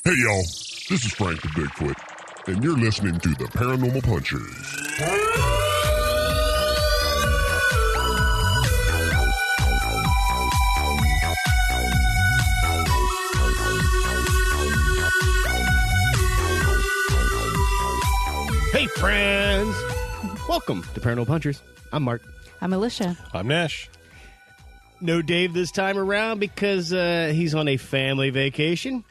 Hey, y'all. This is Frank the Bigfoot, and you're listening to the Paranormal Punchers. Hey, friends. Welcome to Paranormal Punchers. I'm Mark. I'm Alicia. I'm Nash. No Dave this time around because he's on a family vacation.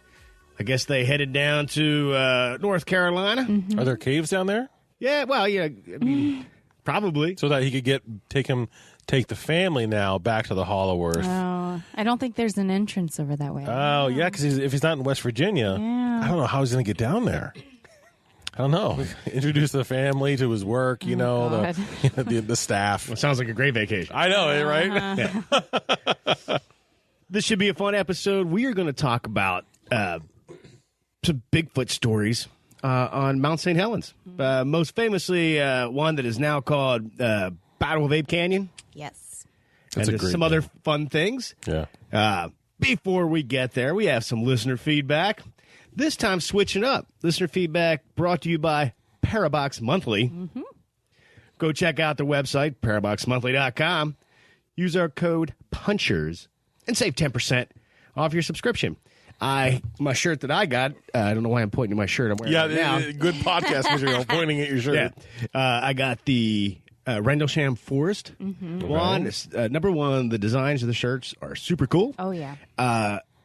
I guess they headed down to North Carolina. Mm-hmm. Are there caves down there? Yeah, well, yeah, I mean, probably. So that he could take the family now back to the Hollow Earth. Oh, I don't think there's an entrance over that way. Oh, yeah, because if he's not in West Virginia, Yeah. I don't know how he's going to get down there. I don't know. Introduce the family to his work, the staff. Well, sounds like a great vacation. I know, right? Yeah. This should be a fun episode. We are going to talk about some Bigfoot stories on Mount St. Helens. Most famously, one that is now called Battle of Ape Canyon. Yes. That's and a great some name. other fun things. Yeah. Before we get there, we have some listener feedback. This time switching up. Listener feedback brought to you by Parabox Monthly. Mm-hmm. Go check out their website, paraboxmonthly.com. Use our code PUNCHERS and save 10% off your subscription. My shirt that I got, I don't know why I'm pointing to my shirt. I'm wearing it now. Good podcast material pointing at your shirt. Yeah. I got the Rendlesham Forest one. Number one, the designs of the shirts are super cool. Oh, yeah.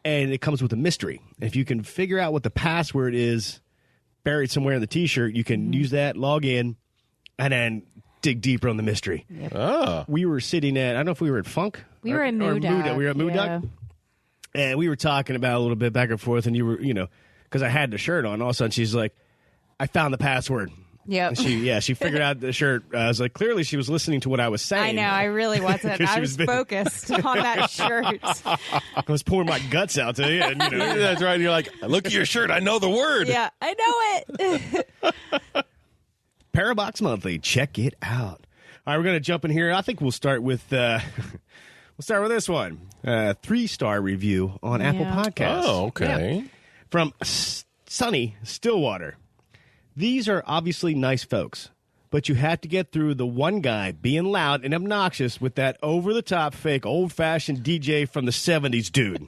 And it comes with a mystery. If you can figure out what the password is buried somewhere in the T-shirt, you can use that, log in, and then dig deeper on the mystery. Yep. Oh. We were sitting at, I don't know if we were at Funk. We were at Mood Dog. We were at Mood Dog. And we were talking about a little bit back and forth, and you were, because I had the shirt on. All of a sudden, she's like, I found the password. Yep. And she figured out the shirt. I was like, clearly she was listening to what I was saying. I know. I really wasn't. I was focused on that shirt. I was pouring my guts out to you. And, That's right. You're like, look at your shirt. I know the word. Yeah, I know it. Parabox Monthly. Check it out. All right, we're going to jump in here. I think we'll start with this one. 3-star review on Apple Podcasts. Oh, okay. Yeah. From Sunny Stillwater. These are obviously nice folks, but you have to get through the one guy being loud and obnoxious with that over-the-top fake old-fashioned DJ from the 70s dude.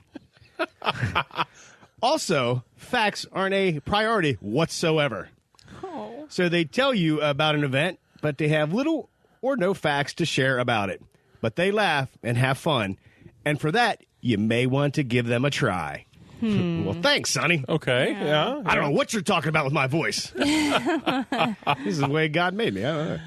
Also, facts aren't a priority whatsoever. Oh. So they tell you about an event, but they have little or no facts to share about it. But they laugh and have fun, and for that, you may want to give them a try. Well, thanks, Sonny. Okay. Yeah. I don't know what you're talking about with my voice. This is the way God made me. I don't know.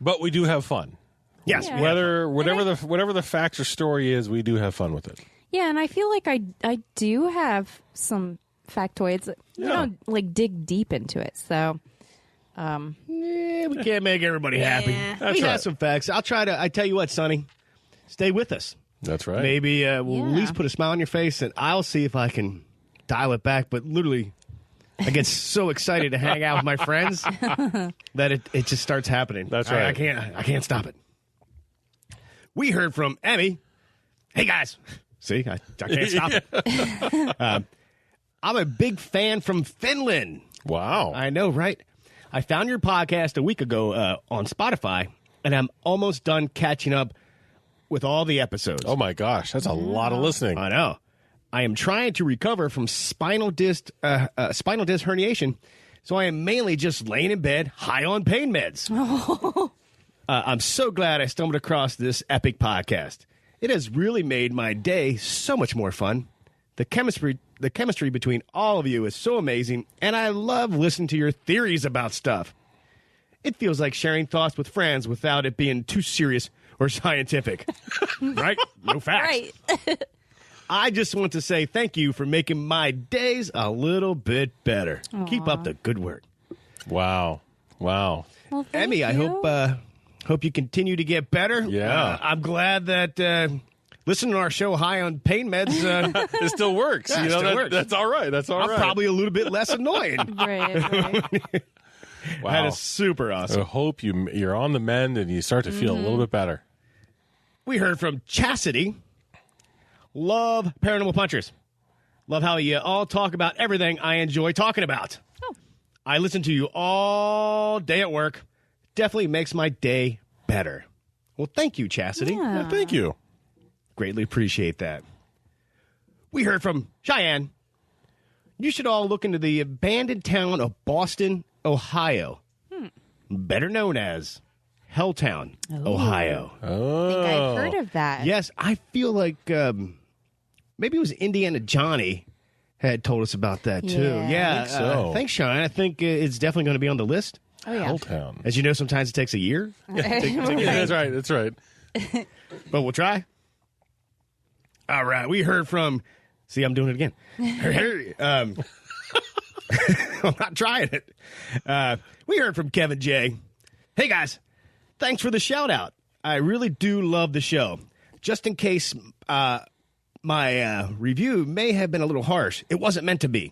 But we do have fun. Yes. Yeah. Whatever the facts or story is, we do have fun with it. Yeah, and I feel like I do have some factoids. You don't like dig deep into it, so. We can't make everybody happy. That's We have right. some facts. I tell you what, Sonny, stay with us. That's right. Maybe we'll at Yeah. least put a smile on your face, and I'll see if I can dial it back. But literally, I get so excited to hang out with my friends that it just starts happening. That's right. I can't stop it. We heard from Emmy. Hey, guys. See, I can't stop it. I'm a big fan from Finland. Wow. I know, right? I found your podcast a week ago on Spotify, and I'm almost done catching up with all the episodes. Oh, my gosh. That's a lot of listening. I know. I am trying to recover from spinal disc herniation, so I am mainly just laying in bed, high on pain meds. I'm so glad I stumbled across this epic podcast. It has really made my day so much more fun. The chemistry between all of you is so amazing, and I love listening to your theories about stuff. It feels like sharing thoughts with friends without it being too serious or scientific. Right? No facts. Right. I just want to say thank you for making my days a little bit better. Keep up the good work. Wow. Well, thank Emmy, I you. hope you continue to get better. Yeah. I'm glad that listening to our show high on pain meds, It still works. Yeah, it still works. That's all right. That's all I'm right. probably a little bit less annoying. Right. Wow. That is super I awesome. hope you're on the mend and you start to feel a little bit better. We heard from Chastity. Love Paranormal Punchers. Love how you all talk about everything I enjoy talking about. Oh. I listen to you all day at work. Definitely makes my day better. Well, thank you, Chastity. Yeah, thank you. Greatly appreciate that. We heard from Cheyenne. You should all look into the abandoned town of Boston, Ohio. Better known as Helltown, Ohio. I think I've heard of that. Yes, I feel like maybe it was Indiana Johnny had told us about that, too. Yeah. Yeah, I think so. Thanks, Sean. I think it's definitely going to be on the list. Oh, yeah. Helltown. As you know, sometimes it takes a year. Yeah, that's right. But we'll try. All right, we heard from... See, I'm doing it again. I'm not trying it. We heard from Kevin J. Hey, guys. Thanks for the shout-out. I really do love the show. Just in case my review may have been a little harsh, it wasn't meant to be.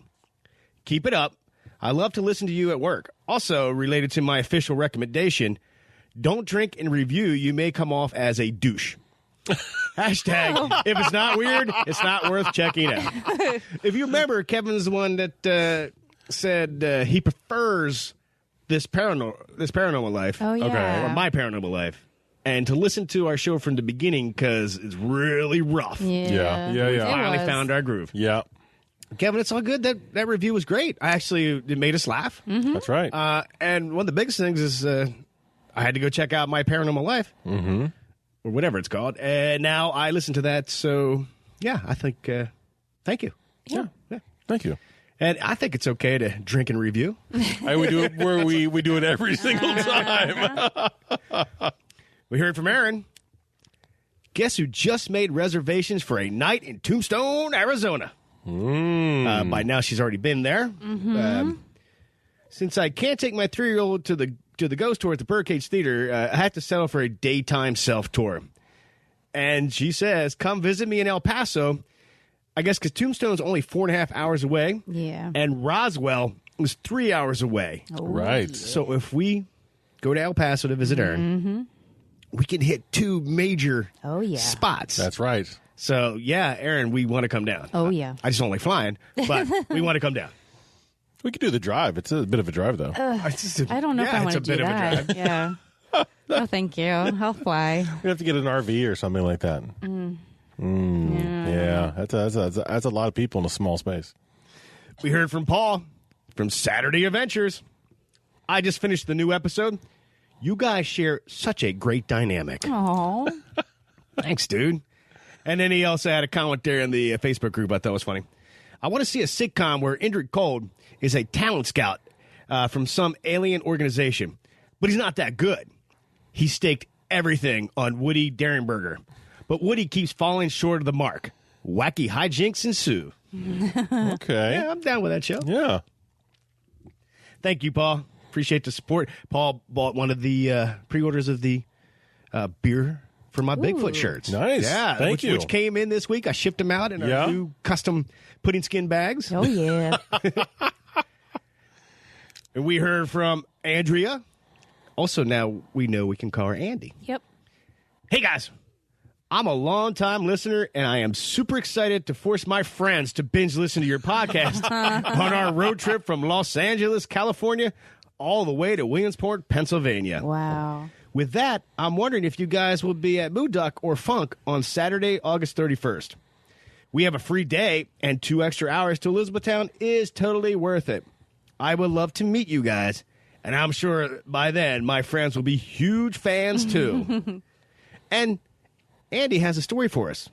Keep it up. I love to listen to you at work. Also, related to my official recommendation, don't drink and review. You may come off as a douche. Hashtag, if it's not weird, it's not worth checking out. If you remember, Kevin's the one that said he prefers this paranormal life. Oh, yeah. Okay. Or my paranormal life. And to listen to our show from the beginning because it's really rough. Yeah. We It finally was. found our groove. Yeah. Kevin, it's all good. That review was great. It made us laugh. That's right. And one of the biggest things is I had to go check out My Paranormal Life. Mm-hmm. Or whatever it's called. And now I listen to that. So, yeah, I think, thank you. Yeah. Thank you. And I think it's okay to drink and review. We do it where we do it every single time. We heard from Aaron. Guess who just made reservations for a night in Tombstone, Arizona? By now, she's already been there. Since I can't take my 3-year-old to the ghost tour at the Birdcage Theater, I have to settle for a daytime self-tour. And she says, come visit me in El Paso. I guess because Tombstone's only 4.5 hours away. Yeah. And Roswell is 3 hours away. Right. So if we go to El Paso to visit Aaron, we can hit 2 major spots. That's right. So, yeah, Aaron, we want to come down. Oh, yeah. I just don't like flying, but we want to come down. We could do the drive. It's a bit of a drive, though. I don't know if I want to do that. Yeah. No, thank you. I'll fly. We have to get an RV or something like that. Yeah, that's a lot of people in a small space. We heard from Paul from Saturday Adventures. I just finished the new episode. You guys share such a great dynamic. Oh. Thanks, dude. And then he also had a comment there in the Facebook group I thought was funny. I want to see a sitcom where Indrid Cold is a talent scout from some alien organization, but he's not that good. He staked everything on Woody Derenberger, but Woody keeps falling short of the mark. Wacky hijinks ensue. Okay. Yeah, I'm down with that show. Yeah. Thank you, Paul. Appreciate the support. Paul bought one of the pre-orders of the beer for my Bigfoot shirts. Nice. Yeah. Thank you. Which came in this week. I shipped them out in our new custom pudding skin bags. Oh, yeah. And we heard from Andrea. Also, now we know we can call her Andy. Yep. Hey, guys. I'm a long-time listener, and I am super excited to force my friends to binge listen to your podcast on our road trip from Los Angeles, California, all the way to Williamsport, Pennsylvania. Wow. With that, I'm wondering if you guys will be at Mood Duck or Funk on Saturday, August 31st. We have a free day, and 2 extra hours to Elizabethtown is totally worth it. I would love to meet you guys, and I'm sure by then my friends will be huge fans too. And Andy has a story for us,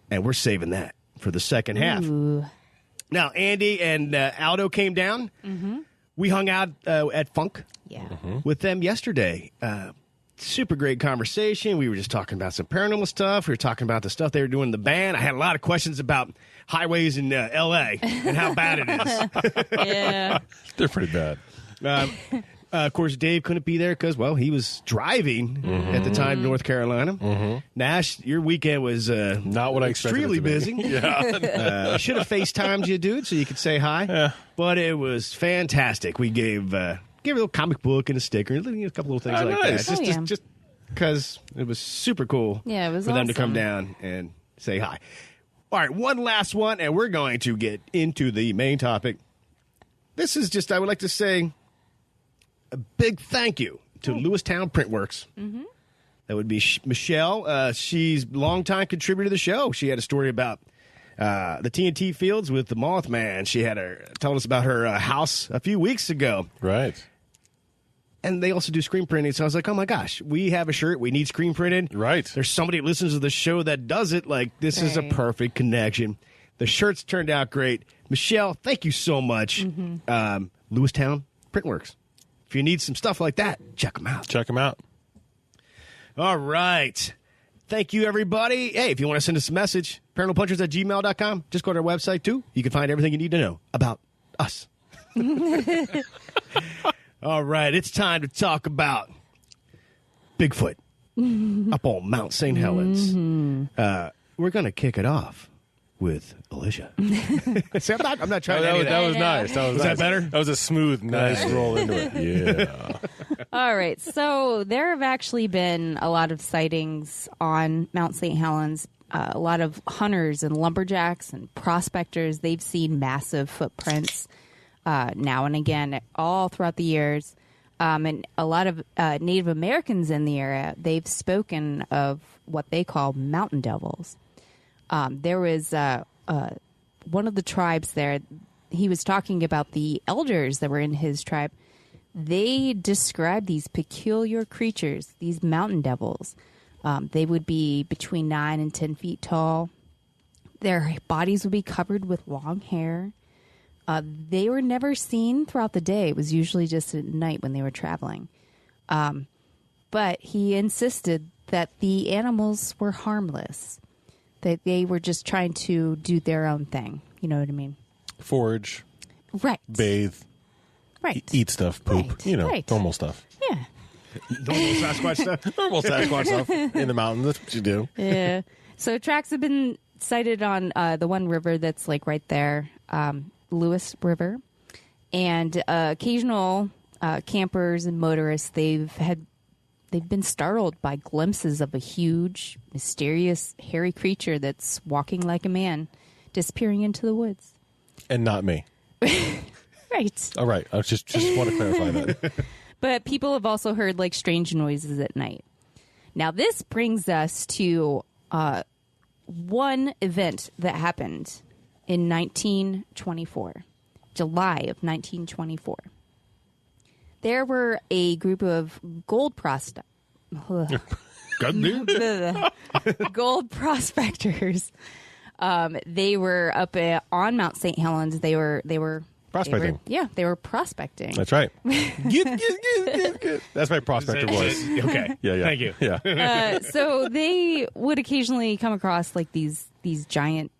and we're saving that for the second half. Ooh. Now, Andy and Aldo came down. We hung out at Funk with them yesterday. Super great conversation. We were just talking about some paranormal stuff. We were talking about the stuff they were doing in the band. I had a lot of questions about highways in L.A. and how bad it is. Yeah. They're pretty bad. Of course, Dave couldn't be there because, well, he was driving at the time in North Carolina. Nash, your weekend was not what I expected. Extremely it to be. busy. Yeah. I should have FaceTimed you, dude, so you could say hi. Yeah. But it was fantastic. We gave a little comic book and a sticker, a couple little things like nice. that. Oh, yeah. Just because it was super cool Yeah, it was for them to come awesome. down and say hi. All right, one last one, and we're going to get into the main topic. This is just, I would like to say, a big thank you to Lewistown Printworks. Mm-hmm. That would be Michelle. She's a longtime contributor to the show. She had a story about the TNT fields with the Mothman. She had told us about her house a few weeks ago. Right. And they also do screen printing. So I was like, oh my gosh, we have a shirt. We need screen printed. Right. There's somebody that listens to the show that does it. Like, this is a perfect connection. The shirts turned out great. Michelle, thank you so much. Mm-hmm. Lewistown Printworks. If you need some stuff like that, check them out. Check them out. All right. Thank you, everybody. Hey, if you want to send us a message, paranormalpunchers@gmail.com. Just go to our website, too. You can find everything you need to know about us. All right, it's time to talk about Bigfoot up on Mount St. Helens. Mm-hmm. We're going to kick it off with Alicia. See, I'm not trying to. That was nice. Was that better? That was a smooth, nice roll into it. Yeah. All right, so there have actually been a lot of sightings on Mount St. Helens. A lot of hunters and lumberjacks and prospectors, they've seen massive footprints now and again all throughout the years. And a lot of Native Americans in the area, they've spoken of what they call mountain devils. There was one of the tribes there, he was talking about the elders that were in his tribe. They described these peculiar creatures, these mountain devils. They would be between 9 and 10 feet tall. Their bodies would be covered with long hair. They were never seen throughout the day. It was usually just at night when they were traveling. But he insisted that the animals were harmless, that they were just trying to do their own thing. You know what I mean? Forage. Right. Bathe. Right. Eat stuff. Poop. Right. Normal stuff. Yeah. Normal Sasquatch stuff? Normal Sasquatch stuff in the mountains. That's what you do. Yeah. So tracks have been sighted on the one river that's like right there, Lewis River. And occasional campers and motorists, they've been startled by glimpses of a huge, mysterious, hairy creature that's walking like a man, disappearing into the woods. And not me. Right. All right. I just want to clarify that. But people have also heard like strange noises at night. Now, this brings us to one event that happened in 1924, July of 1924. There were a group of gold prospectors. They were up on Mount St. Helens. They were prospecting. They were prospecting. That's right. That's my prospector voice. Okay. Yeah. Thank you. Yeah. So they would occasionally come across like these giant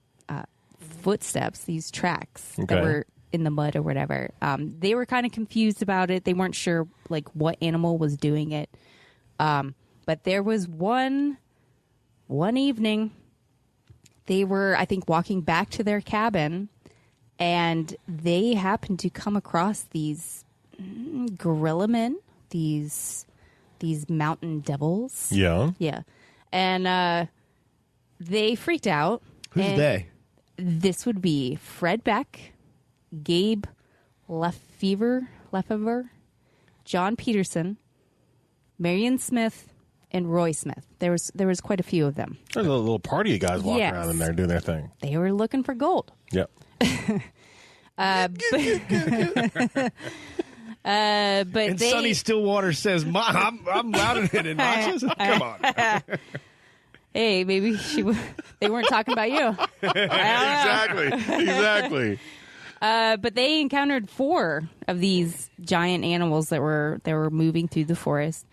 footsteps, these tracks that were in the mud or whatever. They were kind of confused about it. They weren't sure like what animal was doing it. But there was one evening, they were, I think, walking back to their cabin, and they happened to come across these gorilla men, these mountain devils. Yeah. Yeah. And they freaked out. Who's they? This would be Fred Beck, Gabe Lefevre, John Peterson, Marion Smith, and Roy Smith. There was quite a few of them. There's a little party of guys walking around in there doing their thing. They were looking for gold. Yep. But And Sonny Stillwater says, I'm louder than it. Come on. Hey, maybe they weren't talking about you. Exactly. But they encountered 4 of these giant animals that were moving through the forest.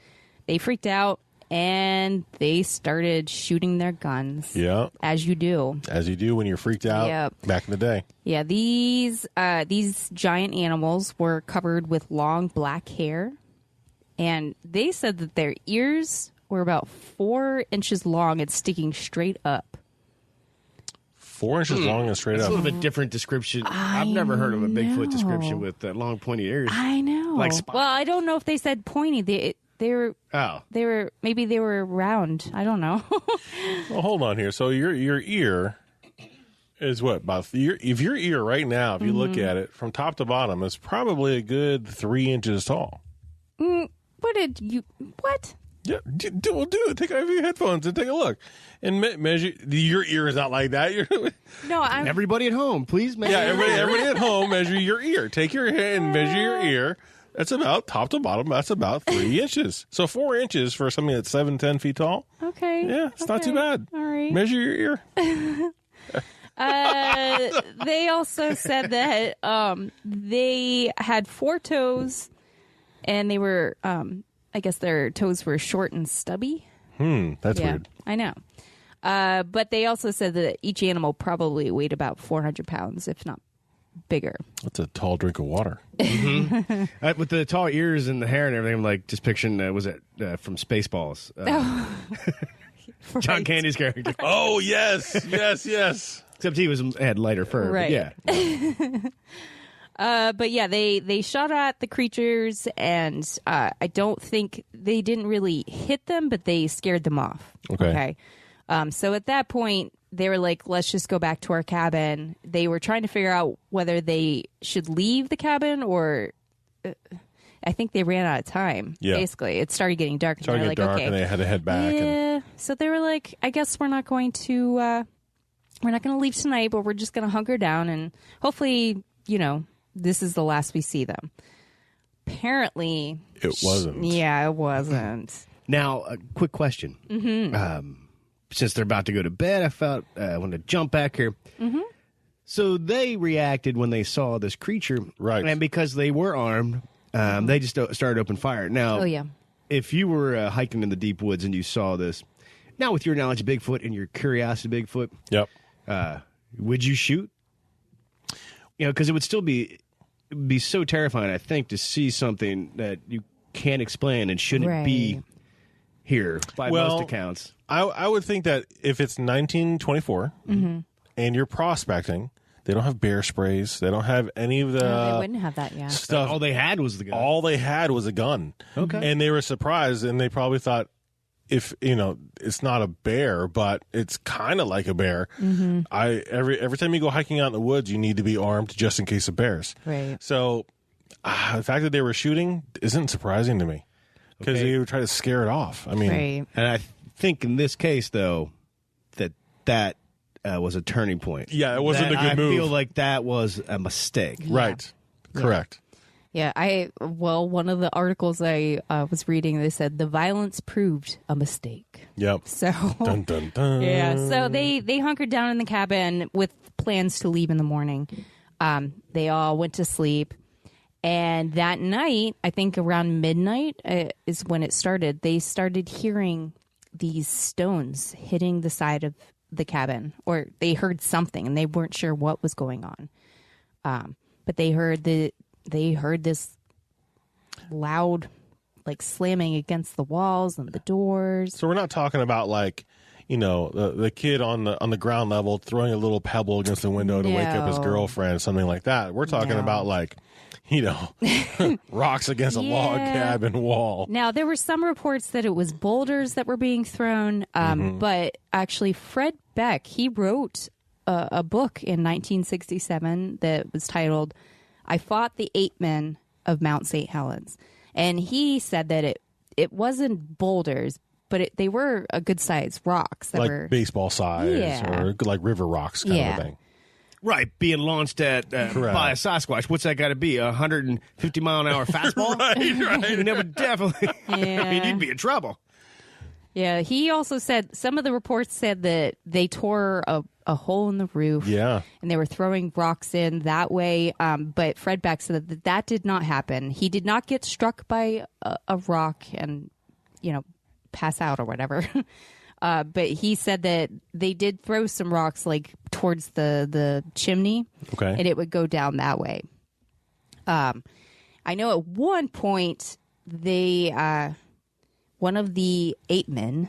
They freaked out and they started shooting their guns. Yeah. As you do. As you do when you're freaked out back in the day. Yeah, these giant animals were covered with long black hair. And they said that their ears were about 4 inches long and sticking straight up. 4 inches long and straight That's up. a little bit different description. I've never heard of a Bigfoot description with long pointy ears. I know. Like well, I don't know if they said pointy. They were maybe they were round. I don't know. Well, hold on here. So your ear is what? About if your ear right now, if you look at it from top to bottom, is probably a good 3 inches tall. What? Yeah, do it. Take off your headphones and take a look. And measure. Your ear is not like that. No, Everybody at home, please measure. Yeah, everybody at home, measure your ear. Take your hand and measure your ear. That's about top to bottom. That's about 3 inches. So 4 inches for something that's 7-10 feet tall. Okay. Yeah, it's not too bad. All right. Measure your ear. They also said that they had 4 toes, and they were, I guess their toes were short and stubby. That's weird. I know. But they also said that each animal probably weighed about 400 pounds, if not bigger. That's a tall drink of water. With the tall ears and the hair and everything, I'm like just picturing, was it from Spaceballs? John Candy's character. Oh, yes. Except he had lighter fur. Right. But yeah. But yeah, they shot at the creatures, and I don't think they didn't really hit them, but they scared them off. Okay. So at that point, they were like, let's just go back to our cabin. They were trying to figure out whether they should leave the cabin or I think they ran out of time. Yeah. Basically, it started getting dark. Started getting dark, and they had to head back. Yeah. So they were like, I guess we're not going to leave tonight, but we're just going to hunker down, and hopefully, this is the last we see them. Apparently, it wasn't. Yeah, it wasn't. Now, a quick question. Since they're about to go to bed, I felt I wanted to jump back here. So they reacted when they saw this creature. Right. And because they were armed, they just started open fire. Now, if you were hiking in the deep woods and you saw this, now with your knowledge of Bigfoot and your curiosity of Bigfoot, would you shoot? Because it would still be so terrifying, I think, to see something that you can't explain and shouldn't be here by most accounts. I would think that if it's 1924 and you're prospecting, they don't have bear sprays. They don't have any of the they wouldn't have that, stuff. All they had was the gun. All they had was a gun. Okay. And they were surprised, and they probably thought, if it's not a bear, but it's kind of like a bear. Every time you go hiking out in the woods, you need to be armed just in case of bears. Right. So the fact that they were shooting isn't surprising to me, because they would try to scare it off. I mean, and I think in this case, though, that was a turning point. Yeah, it wasn't a good move. I feel like that was a mistake. Right. Correct. Yeah, one of the articles I was reading, they said the violence proved a mistake. Yep. So, dun, dun, dun. Yeah, so they hunkered down in the cabin with plans to leave in the morning. They all went to sleep. And that night, I think around midnight is when it started, they started hearing these stones hitting the side of the cabin, or they heard something and they weren't sure what was going on. But they heard this loud, like, slamming against the walls and the doors. So we're not talking about like, the kid on the ground level throwing a little pebble against the window to wake up his girlfriend, something like that. We're talking about like, rocks against a log cabin wall. Now, there were some reports that it was boulders that were being thrown, but actually Fred Beck, he wrote a book in 1967 that was titled I Fought the Ape Men of Mount St. Helens. And he said that it wasn't boulders, but they were a good size rocks that like were baseball size or like river rocks kind of a thing. Right, being launched at by a Sasquatch. What's that got to be? 150-mile-an-hour fastball? right. Never definitely. I mean, you'd be in trouble. Yeah, he also said some of the reports said that they tore a hole in the roof. Yeah, and they were throwing rocks in that way. But Fred Beck said that did not happen. He did not get struck by a rock and pass out or whatever. But he said that they did throw some rocks like towards the chimney, and it would go down that way. I know at one point they one of the ape men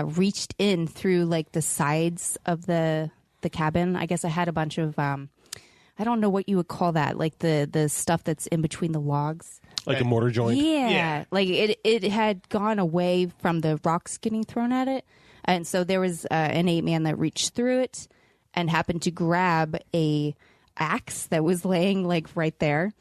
reached in through like the sides of the cabin. I guess I had a bunch of I don't know what you would call that, like the stuff that's in between the logs. Like a mortar joint? Yeah. Like it had gone away from the rocks getting thrown at it. And so there was an ape man that reached through it and happened to grab a axe that was laying like right there.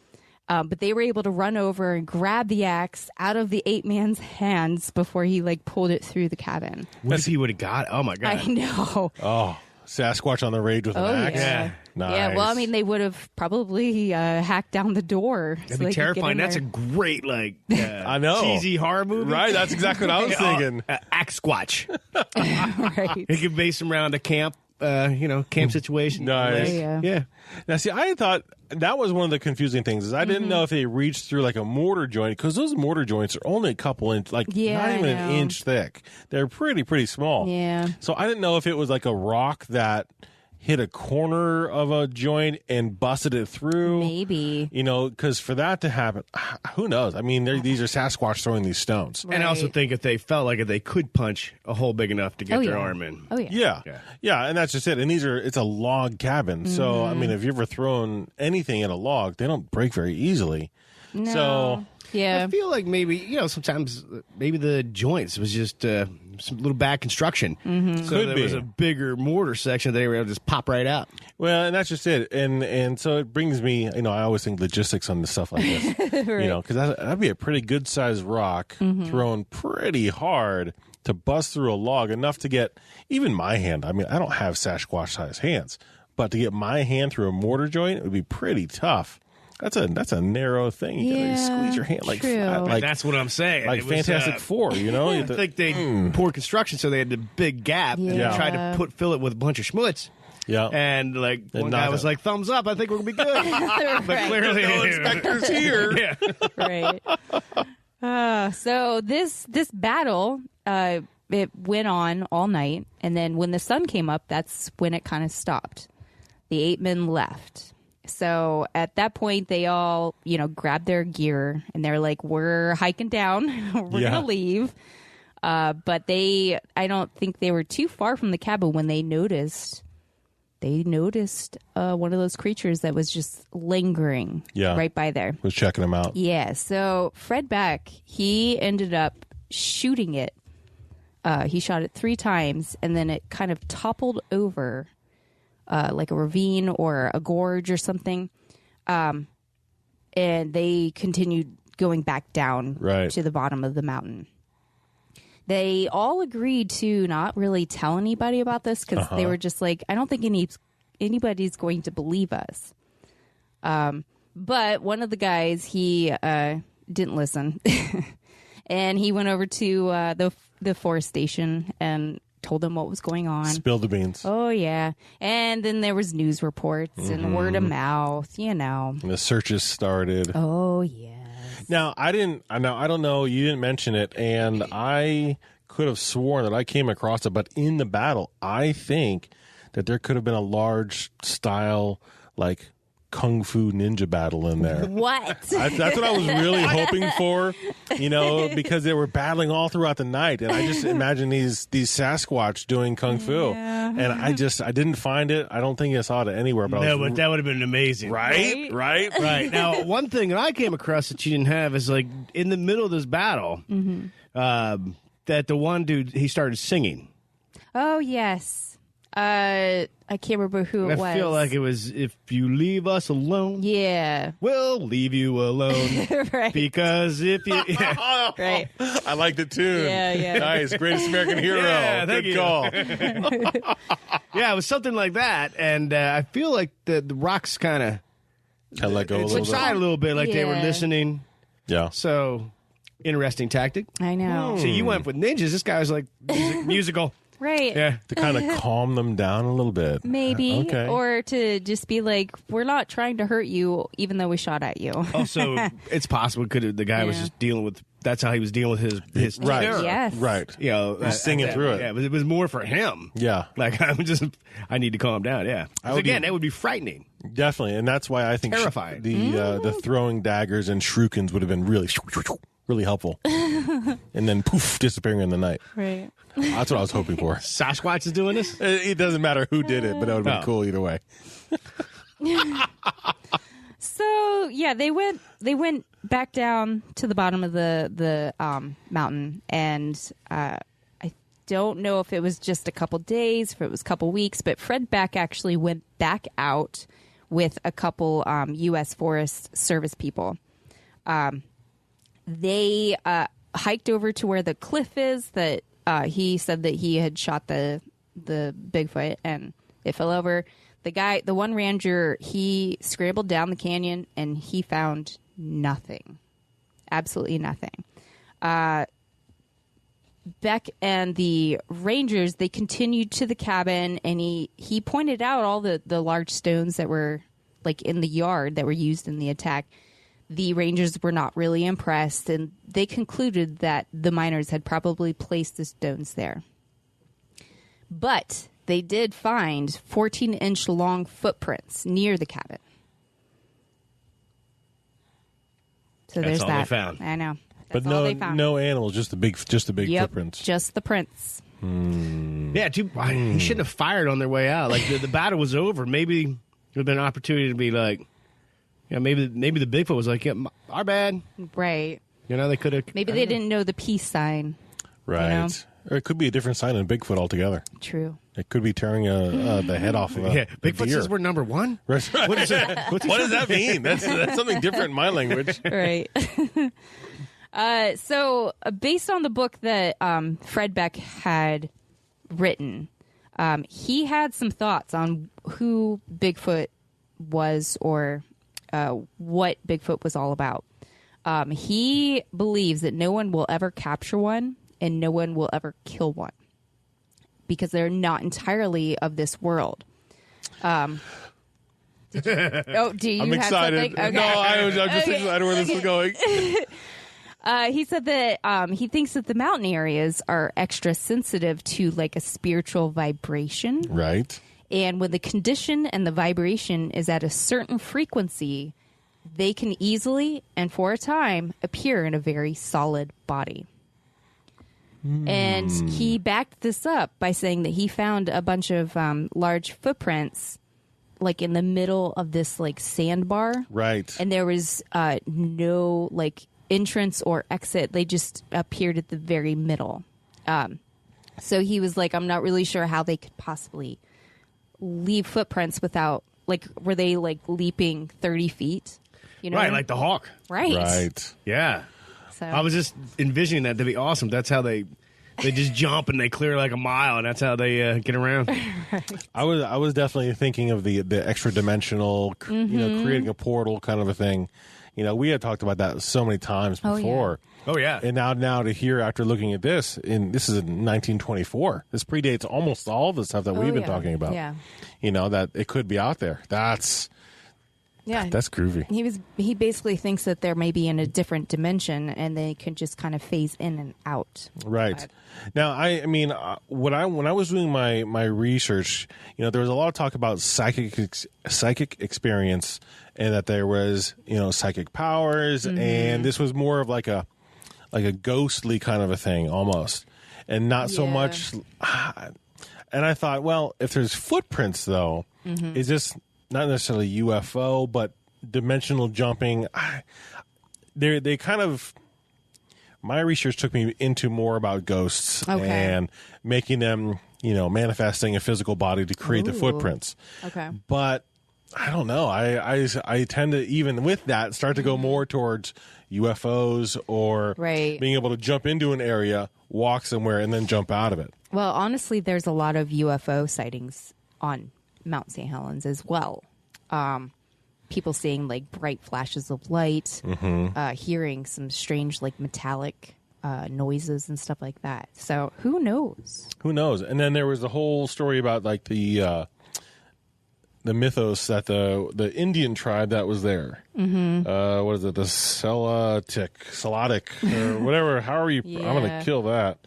But they were able to run over and grab the axe out of the ape man's hands before he like pulled it through the cabin. What if he would have got? Oh my god! I know. Oh, Sasquatch on the rage with an axe. Yeah. Nice. Yeah, well, I mean, they would have probably hacked down the door. That'd be terrifying. That's a great, like, I know. cheesy horror movie. Right, that's exactly what I was thinking. Axe Squatch. right. It could base them around a camp, camp situation. Nice. Yeah. Now, see, I thought that was one of the confusing things is I didn't know if they reached through like a mortar joint because those mortar joints are only a couple inch, like not even an inch thick. They're pretty small. Yeah. So I didn't know if it was like a rock that hit a corner of a joint and busted it through. Maybe. Because for that to happen, who knows? I mean, these are Sasquatch throwing these stones. Right. And I also think if they felt like if they could punch a hole big enough to get their arm in. Oh, yeah. Yeah, and that's just it. And it's a log cabin. So, I mean, if you've ever thrown anything in a log, they don't break very easily. No. So, yeah. I feel like maybe, sometimes maybe the joints was just some little bad construction. So Could there be. was a bigger mortar section that they were able to just pop right out. well, and that's just it. And so it brings me, I always think logistics on the stuff like this. Because that'd be a pretty good sized rock thrown pretty hard to bust through a log enough to get even my hand. I mean, I don't have Sasquatch sized hands, but to get my hand through a mortar joint, it would be pretty tough. That's a narrow thing. You gotta squeeze your hand like true. like That's what I'm saying. like It was, Fantastic Four. I think they poor construction, so they had the big gap and Yeah. tried to fill it with a bunch of schmutz. Yeah. And like one not guy was that. like, "Thumbs up! I think we're gonna be good." But clearly, no inspectors here. Yeah. Right. So this battle, it went on all night, and then when the sun came up, that's when it kind of stopped. The ape men left. So at that point, they all, grabbed their gear, and they're like, "We're hiking down. We're gonna leave." But I don't think they were too far from the cabin when they noticed one of those creatures that was just lingering right by there. Was checking them out. Yeah, so Fred Beck, he ended up shooting it. He shot it 3 times, and then it kind of toppled over like a ravine or a gorge or something. And they continued going back down to the bottom of the mountain. They all agreed to not really tell anybody about this because they were just like, I don't think anybody's going to believe us. But one of the guys, he didn't listen. And he went over to the forest station and told them what was going on. Spilled the beans. Oh, yeah. And then there was news reports and word of mouth, And the searches started. Oh, yeah. Now, I don't know. You didn't mention it, and I could have sworn that I came across it, but in the battle, I think that there could have been a large style, like, kung fu ninja battle in there. What? That's what I was really hoping for, because they were battling all throughout the night, and I just imagine these Sasquatch doing kung fu, and I didn't find it. I don't think I saw it anywhere, but But that would have been amazing, right. Right. Now, one thing that I came across that you didn't have is like in the middle of this battle, that the one dude he started singing. Oh, yes. I can't remember who it was. I feel like it was "If You Leave Us Alone, Yeah. we'll leave you alone." Right. Because if you, Right. I like the tune. Yeah. Nice, greatest American hero. Yeah, Good thank you. call. yeah, it was something like that, and I feel like the rocks kind of Let go a little subside a bit. little bit, like they were Yeah. listening. Yeah. So interesting tactic. I know. So you went with ninjas. This guy was like musical. Right. Yeah. To kind of calm them down a little bit. Maybe. Okay. Or to just be like, we're not trying to hurt you, even though we shot at you. Also, it's possible the guy was Yeah. just dealing with. That's how he was dealing with his Right. terror. Yes. Right. He's singing through it. Yeah, but it was more for him. Yeah. Like I need to calm down. Yeah. 'Cause would again, be- that would be frightening. Definitely. And that's why I think Terrifying. the throwing daggers and shurikens would have been really helpful. And then poof, disappearing in the night. Right. That's what I was hoping for. Sasquatch is doing this. It doesn't matter who did it, but that would have been Oh. cool either way. So yeah, they went back down to the bottom of the mountain, and I don't know if it was just a couple days, if it was a couple weeks, but Fred Beck actually went back out with a couple U.S. Forest Service people. They hiked over to where the cliff is that he said that he had shot the Bigfoot, and it fell over. The one ranger, he scrambled down the canyon, and he found nothing. Absolutely nothing. Beck and the rangers, they continued to the cabin, and he pointed out all the large stones that were like in the yard that were used in the attack. The rangers were not really impressed, and they concluded that the miners had probably placed the stones there. But they did find 14-inch long footprints near the cabin. So That's there's all that. they found. I know. But That's all they found. no animals, just the big footprints. Just the prints. Yeah, he shouldn't have fired on their way out. Like the battle was over. Maybe there would have been an opportunity to be like, yeah, maybe the Bigfoot was like, yeah, our bad. Right. You know, they could have. Maybe they didn't know the peace sign. Right. You know? Or it could be a different sign than Bigfoot altogether. True. It could be tearing the head off of a Bigfoot deer. says we're number one. Right. What is it? What does that mean? That's something different in my language. Right. So based on the book that Fred Beck had written, he had some thoughts on who Bigfoot was or what Bigfoot was all about. He believes that no one will ever capture one and no one will ever kill one because they're not entirely of this world. Do you I'm have excited. something? Okay. No, I'm just excited where this is going. He said that he thinks that the mountain areas are extra sensitive to like a spiritual vibration. Right. And when the condition and the vibration is at a certain frequency, they can easily and for a time appear in a very solid body. And he backed this up by saying that he found a bunch of large footprints like in the middle of this like sandbar. Right. And there was no like entrance or exit. They just appeared at the very middle. So he was like, I'm not really sure how they could possibly leave footprints without, like, were they like leaping 30 feet? You know, Right, like the hawk. Right. Right. Yeah. So I was just envisioning that to be awesome. That's how they just jump and they clear like a mile, and that's how they get around. I was definitely thinking of the extra-dimensional, creating a portal kind of a thing. You know, we had talked about that so many times before. Oh, yeah. And now to hear after looking at this, this is in 1924. This predates almost all the stuff that we've been talking about. Yeah. You know, that it could be out there. That's groovy. He basically thinks that they're maybe in a different dimension and they can just kind of phase in and out. Right. But Now, I mean, when I was doing my research, you know, there was a lot of talk about psychic experience, and that there was, you know, psychic powers, and this was more of like a ghostly kind of a thing almost, and not so much. And I thought, well, if there's footprints though, is this not necessarily UFO, but dimensional jumping? They kind of. My research took me into more about ghosts and making them, you know, manifesting a physical body to create the footprints. Okay. But I don't know. I tend to, even with that, start to go more towards UFOs or being able to jump into an area, walk somewhere, and then jump out of it. Well, honestly, there's a lot of UFO sightings on Mount St. Helens as well. People seeing like bright flashes of light, hearing some strange like metallic noises and stuff like that. So who knows? Who knows? And then there was the whole story about like the mythos that the Indian tribe that was there. What is it? The Celtic or whatever. However you, I'm going to kill that.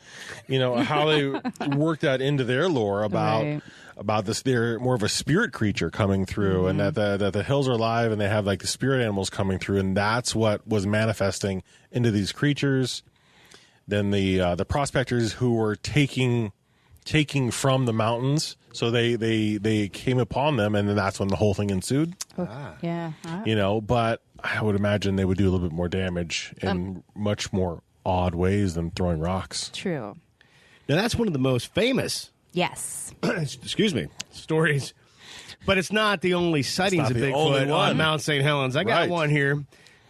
You know how they worked that into their lore about. About this, they're more of a spirit creature coming through, and that the hills are alive, and they have like the spirit animals coming through, and that's what was manifesting into these creatures. Then the prospectors who were taking from the mountains, so they came upon them, and then that's when the whole thing ensued. Yeah, you know, but I would imagine they would do a little bit more damage in much more odd ways than throwing rocks. True. Now, that's one of the most famous Yes. excuse me, stories. But it's not the only sightings of the only Bigfoot one. on Mount St. Helens. I got Right. one here.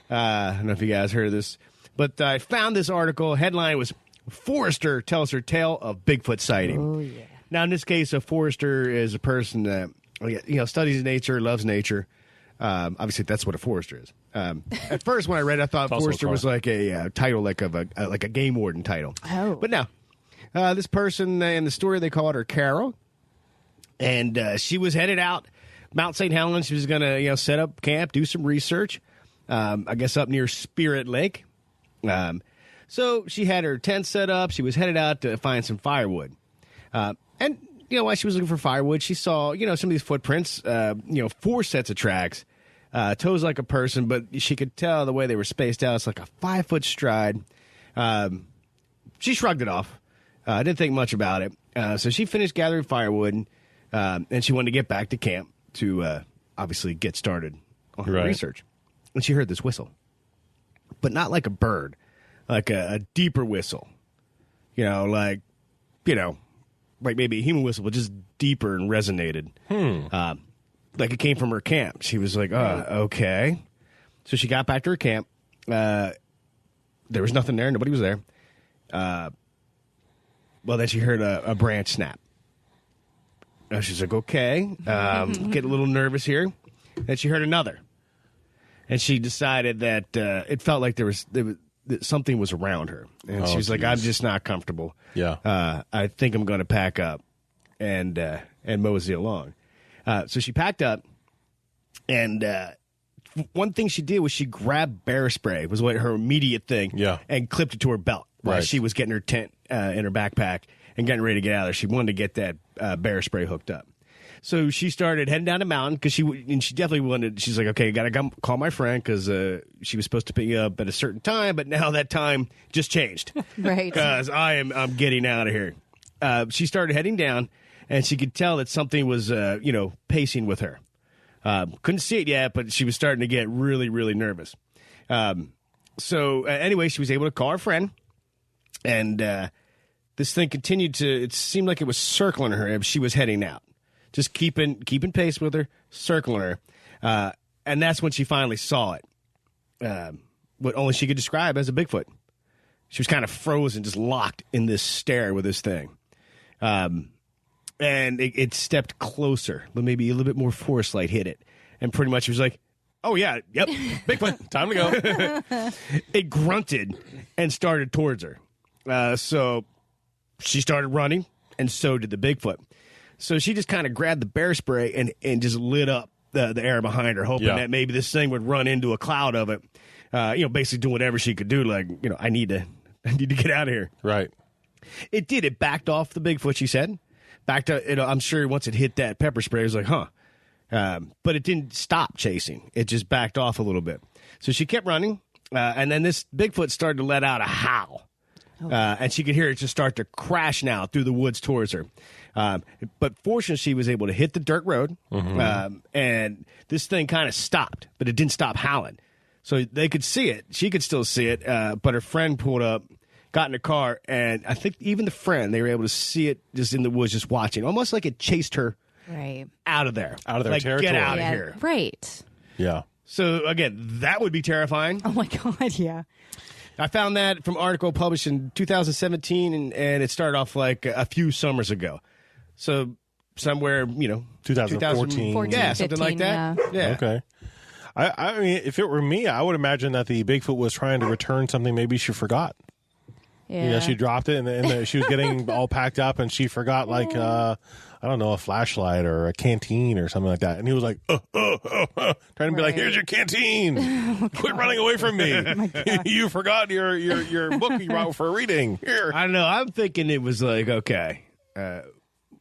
I don't know if you guys heard of this, but I found this article. Headline was, Forester tells her tale of Bigfoot sighting. Oh, yeah. Now, in this case, a forester is a person that studies nature, loves nature. Obviously, that's what a forester is. At first, when I read it, I thought also a forester car. was like a title, like a game warden title. Oh. But no. This person in the story, they called her Carol, and she was headed out Mount St. Helens. She was going to set up camp, do some research, I guess up near Spirit Lake. So she had her tent set up. She was headed out to find some firewood. And while she was looking for firewood, she saw, some of these footprints, 4 sets of tracks, toes like a person, but she could tell the way they were spaced out. It's like a 5-foot stride. She shrugged it off. Didn't think much about it. So she finished gathering firewood, and she wanted to get back to camp to obviously get started on her research. And she heard this whistle, but not like a bird, like a deeper whistle. Like maybe a human whistle, but just deeper and resonated. Like it came from her camp. She was like, okay. So she got back to her camp. There was nothing there. Nobody was there. Well, then she heard a branch snap. She's like, okay. Get a little nervous here. Then she heard another. And she decided that it felt like that something was around her. And she was like, I'm just not comfortable. Yeah. I think I'm going to pack up and mosey along. So she packed up, and one thing she did was she grabbed bear spray, was what her immediate thing, and clipped it to her belt while she was getting her tent in her backpack and getting ready to get out of there. She wanted to get that bear spray hooked up. So she started heading down the mountain because she definitely wanted. She's like, okay, got to call my friend because she was supposed to pick me up at a certain time, but now that time just changed. Right. Because I'm getting out of here. She started heading down, and she could tell that something was pacing with her. Couldn't see it yet, but she was starting to get really, really nervous. So anyway, she was able to call her friend, and this thing continued to. It seemed like it was circling her as she was heading out. Just keeping pace with her, circling her. And that's when she finally saw it. What only she could describe as a Bigfoot. She was kind of frozen, just locked in this stare with this thing. And it stepped closer, but maybe a little bit more force light hit it. And pretty much she was like, oh, yeah, yep, Bigfoot, time to go. It grunted and started towards her. So she started running, and so did the Bigfoot. So she just kind of grabbed the bear spray and just lit up the air behind her, hoping that maybe this thing would run into a cloud of it. Basically doing whatever she could do. Like, I need to get out of here. Right. It did. It backed off the Bigfoot, she said. Backed up. I'm sure once it hit that pepper spray, it was like, huh. But it didn't stop chasing. It just backed off a little bit. So she kept running, and then this Bigfoot started to let out a howl. And she could hear it just start to crash now through the woods towards her. But fortunately, she was able to hit the dirt road, and this thing kind of stopped, but it didn't stop howling. So they could see it. She could still see it, but her friend pulled up, got in the car, and I think even the friend, they were able to see it just in the woods, just watching, almost like it chased her out of there. Out of their like, territory. Get out of here. Right. Yeah. So, again, that would be terrifying. Oh, my God, yeah. I found that from an article published in 2017, and it started off like a few summers ago. So somewhere, 2014. Yeah, something like that. Yeah. Okay. I mean, if it were me, I would imagine that the Bigfoot was trying to return something maybe she forgot. Yeah. She dropped it, and she was getting all packed up, and she forgot, like, I don't know, a flashlight or a canteen or something like that. And he was like, trying to be like, here's your canteen. Quit running away from me. You forgot your book you brought for reading. Here. I don't know. I'm thinking it was like, okay,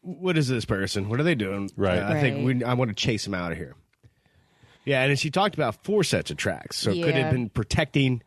what is this person? What are they doing? Right. I think I want to chase them out of here. Yeah, and then she talked about 4 sets of tracks. So it could have been protecting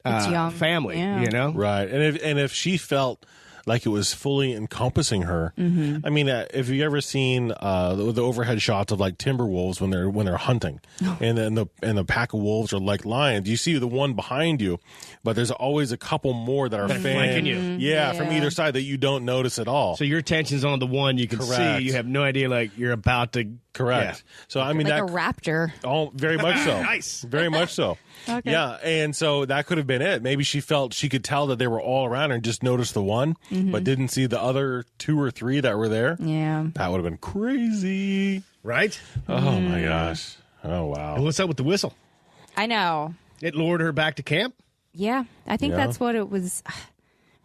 It's young. family, Yeah. Right. And if she felt like it was fully encompassing her. I mean, if you ever seen the overhead shots of like timber wolves when they're hunting, and then the pack of wolves are like lions, you see the one behind you, but there's always a couple more that are flanking you. Yeah, from either side that you don't notice at all. So your attention's on the one you can see. You have no idea, like you're about to. Correct. Yeah. So I mean, like that a raptor. Oh, very much so. Nice. Very much so. Okay. Yeah, and so that could have been it. Maybe she felt she could tell that they were all around her and just noticed the one, but didn't see the other 2 or 3 that were there. Yeah. That would have been crazy. Right? Oh, my gosh. Oh, wow. And what's up with the whistle? I know. It lured her back to camp? Yeah, I think Yeah. that's what it was.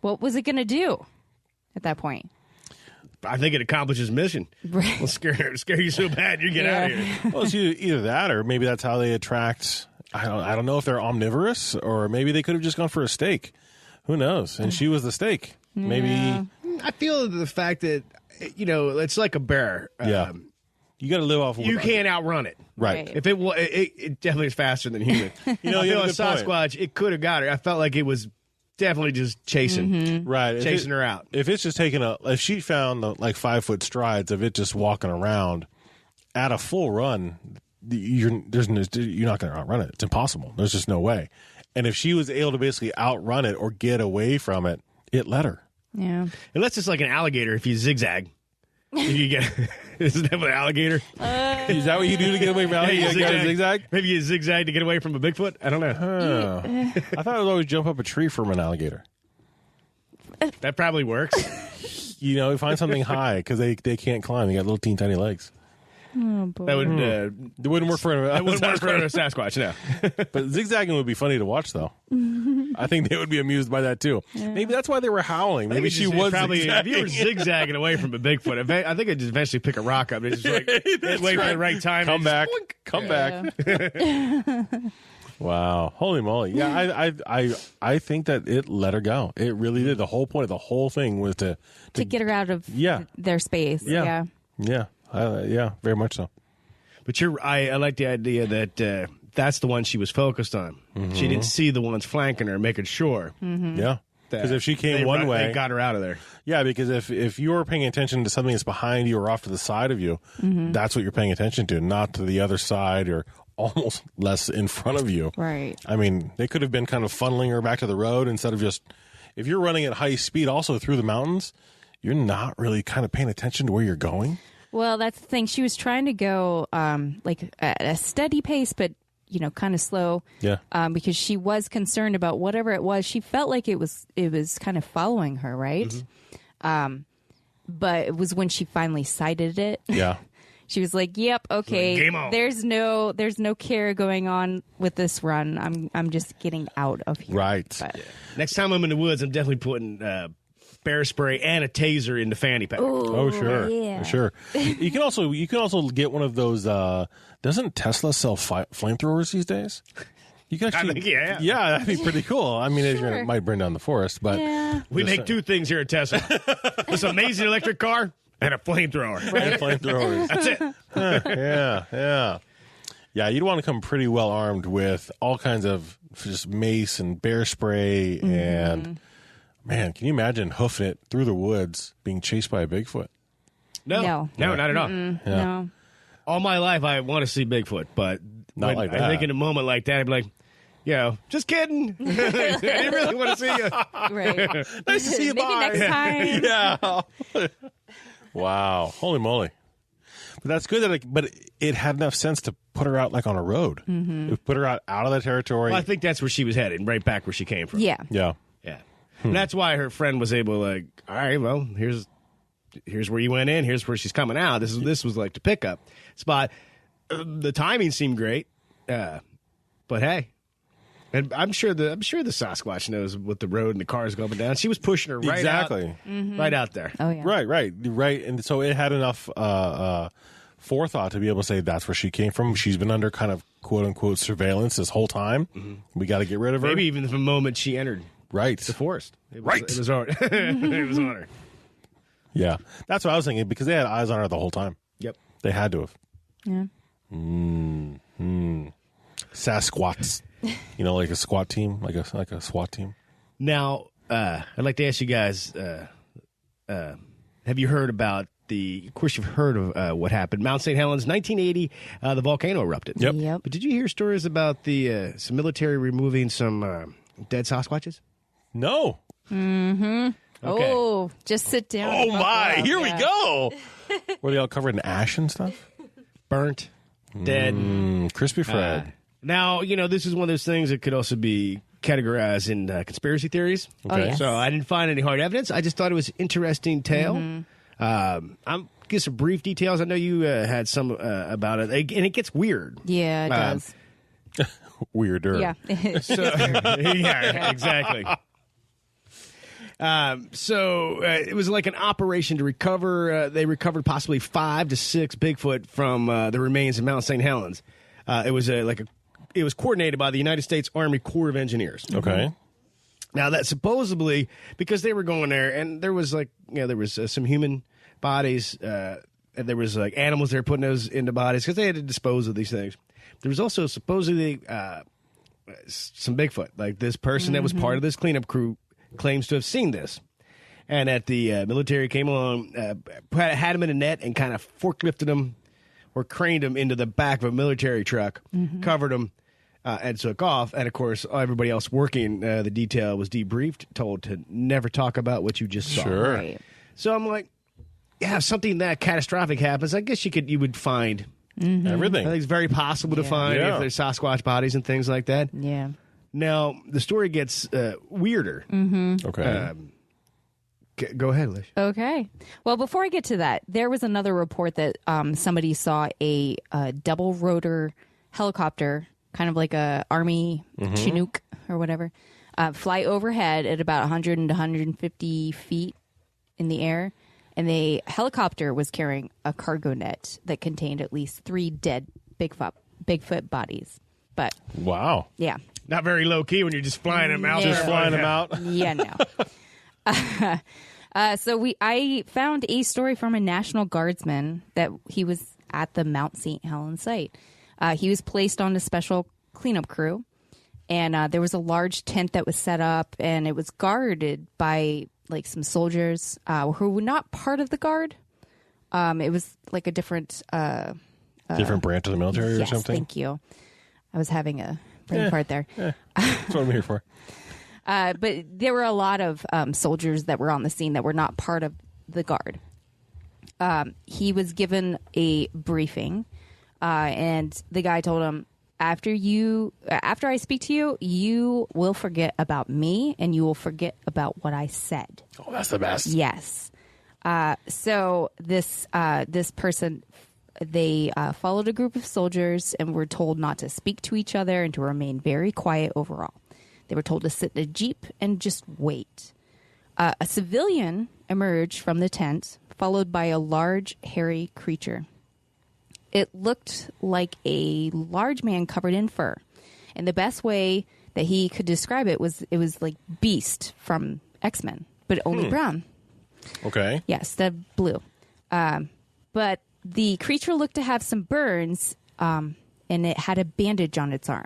What was it going to do at that point? I think it accomplishes mission. Right. Well, scare you so bad you get out of here. Well, it's either that or maybe that's how they attract. I don't know if they're omnivorous or maybe they could have just gone for a steak. Who knows? And she was the steak. Maybe. Yeah. I feel the fact that, it's like a bear. Yeah. You got to live off. You can't outrun it. Right. Right. If it definitely is faster than human. I you feel have a a good point. Sasquatch, it could have got her. I felt like it was definitely just chasing Right. chasing her out. If it's just taking if she found like 5-foot strides of it just walking around at a full run, you're not going to outrun it. It's impossible. There's just no way. And if she was able to basically outrun it or get away from it, it let her. Yeah. Unless it's like an alligator, if you zigzag. If you get isn't that an alligator? Is that what you do to get away from alligator? You got a zigzag? Maybe you zigzag to get away from a Bigfoot? I don't know. I thought it would always jump up a tree from an alligator. That probably works. You find something high because they can't climb. They got little teeny tiny legs. Oh, boy. That would It wouldn't work for that wouldn't work for a Sasquatch, no. But zigzagging would be funny to watch, though. I think they would be amused by that, too. Maybe that's why they were howling. Maybe she was probably zigzagging. if you were zigzagging away from a Bigfoot. I think I'd just eventually pick a rock up and just like wait for the right time. Come and back. just Come back. Wow. Holy moly. Yeah, I think that it let her go. It really did. The whole point of the whole thing was to get her out of their space. Yeah. Yeah. Yeah, very much so. But I like the idea that that's the one she was focused on. She didn't see the ones flanking her, making sure. Yeah. Because if she came they one way, they got her out of there. yeah. Because if you're paying attention to something that's behind you or off to the side of you, that's what you're paying attention to, not to the other side or almost less in front of you. Right. I mean, they could have been kind of funneling her back to the road instead of just. If you're running at high speed, also through the mountains, you're not really kind of paying attention to where you're going. Well, that's the thing. She was trying to go like at a steady pace, but kind of slow. Yeah. Because she was concerned about whatever it was. She felt like it was kind of following her, right? But it was when she finally sighted it. Yeah. She was like, "Yep, okay. Game on. There's no care going on with this run. I'm just getting out of here." Right. But, Next time I'm in the woods, I'm definitely putting bear spray and a taser in the fanny pack. Oh, sure. yeah. Sure. You can also get one of those. Doesn't Tesla sell flamethrowers these days? You can actually, think, yeah. Yeah, that'd be pretty cool. I mean, it might burn down the forest, but yeah. We make two things here at Tesla: this amazing electric car and a flamethrower. and flamethrowers. That's it. Yeah. You'd want to come pretty well armed with all kinds of just mace and bear spray and. Man, can you imagine hoofing it through the woods being chased by a Bigfoot? No, not at all. No. All my life, I want to see Bigfoot, but Not like I that. think in a moment like that, I'd be like, just kidding. I didn't really want to see you. Right. Nice to see you. Maybe Bye. next time. Yeah. Wow. Holy moly. But that's good but it had enough sense to put her out like on a road. It put her out of the territory. Well, I think that's where she was headed, right back where she came from. Yeah. Yeah. Yeah. And that's why her friend was able to, like, all right, well, here's where you went in, here's where she's coming out. This was like the pickup spot. The timing seemed great. But hey. And I'm sure the Sasquatch knows what the road and the cars go up and down. She was pushing her right Exactly. right out there. Oh yeah. Right. And so it had enough forethought to be able to say that's where she came from. She's been under kind of quote unquote surveillance this whole time. We got to get rid of her. Maybe even the moment she entered Right. the forest. It was on her. Yeah. That's what I was thinking because they had eyes on her the whole time. Yep. They had to have. Yeah. Sasquatch. Like a squat team, like a SWAT team. Now, I'd like to ask you guys have you heard about of course, you've heard of what happened. Mount St. Helens, 1980, the volcano erupted. Yep. But did you hear stories about some military removing some dead Sasquatches? No. Mm-hmm. Okay. Oh, just sit down. Oh, my. Here we go. Were they all covered in ash and stuff? Burnt, dead. Crispy Fred. Now, this is one of those things that could also be categorized in conspiracy theories. Okay. Oh, yes. So I didn't find any hard evidence. I just thought it was an interesting tale. I'm give some brief details. I know you had some about it, and it gets weird. Yeah, it does. Weirder. Yeah. Yeah, exactly. It was like an operation to recover. They recovered possibly 5 to 6 Bigfoot from the remains of Mount St. Helens. It was coordinated by the United States Army Corps of Engineers. Okay. Now that supposedly because they were going there, and there was some human bodies, and there was animals they were putting those into bodies because they had to dispose of these things. There was also supposedly some Bigfoot. Like this person that was part of this cleanup crew claims to have seen this, and that the military came along, had him in a net, and kind of forklifted him or craned him into the back of a military truck, covered him. And took off, and of course, everybody else working the detail was debriefed, told to never talk about what you just saw. Sure. Right. So I'm like, yeah, if something that catastrophic happens, I guess you would find Everything. I think it's very possible to find if there's Sasquatch bodies and things like that. Yeah. Now the story gets weirder. Okay. Go ahead, Lish. Okay. Well, before I get to that, there was another report that somebody saw a double rotor helicopter, kind of like a Army Chinook or whatever, fly overhead at about 100 and 150 feet in the air. And the helicopter was carrying a cargo net that contained at least 3 dead Bigfoot bodies. But wow. Yeah. Not very low key when you're just flying them out. Just flying them out. Yeah, no. I found a story from a National Guardsman that he was at the Mount St. Helens site. He was placed on a special cleanup crew, and there was a large tent that was set up, and it was guarded by like some soldiers who were not part of the guard. It was like a different branch of the military or something. Thank you. I was having a brain fart there. That's what I'm here for. But there were a lot of soldiers that were on the scene that were not part of the guard. He was given a briefing, and the guy told him, after I speak to you, you will forget about me, and you will forget about what I said. Oh, that's the best. Yes. So this person, they followed a group of soldiers and were told not to speak to each other and to remain very quiet overall. They were told to sit in a jeep and just wait. A civilian emerged from the tent, followed by a large, hairy creature. It looked like a large man covered in fur. And the best way that he could describe it was like Beast from X-Men, but only brown. Okay. Yes, the blue. But the creature looked to have some burns, and it had a bandage on its arm.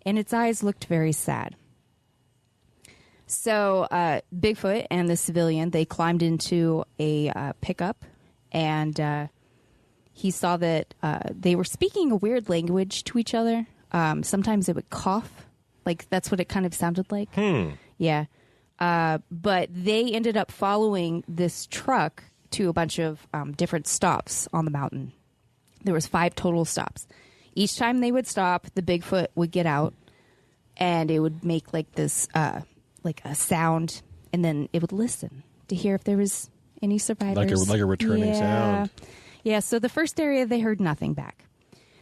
And its eyes looked very sad. So Bigfoot and the civilian, they climbed into a pickup, and he saw that they were speaking a weird language to each other. Sometimes it would cough. Like, that's what it kind of sounded like. Yeah. But they ended up following this truck to a bunch of different stops on the mountain. There was 5 total stops. Each time they would stop, the Bigfoot would get out, and it would make like this, like a sound, and then it would listen to hear if there was any survivors. Like a returning sound. Yeah, so the first area, they heard nothing back.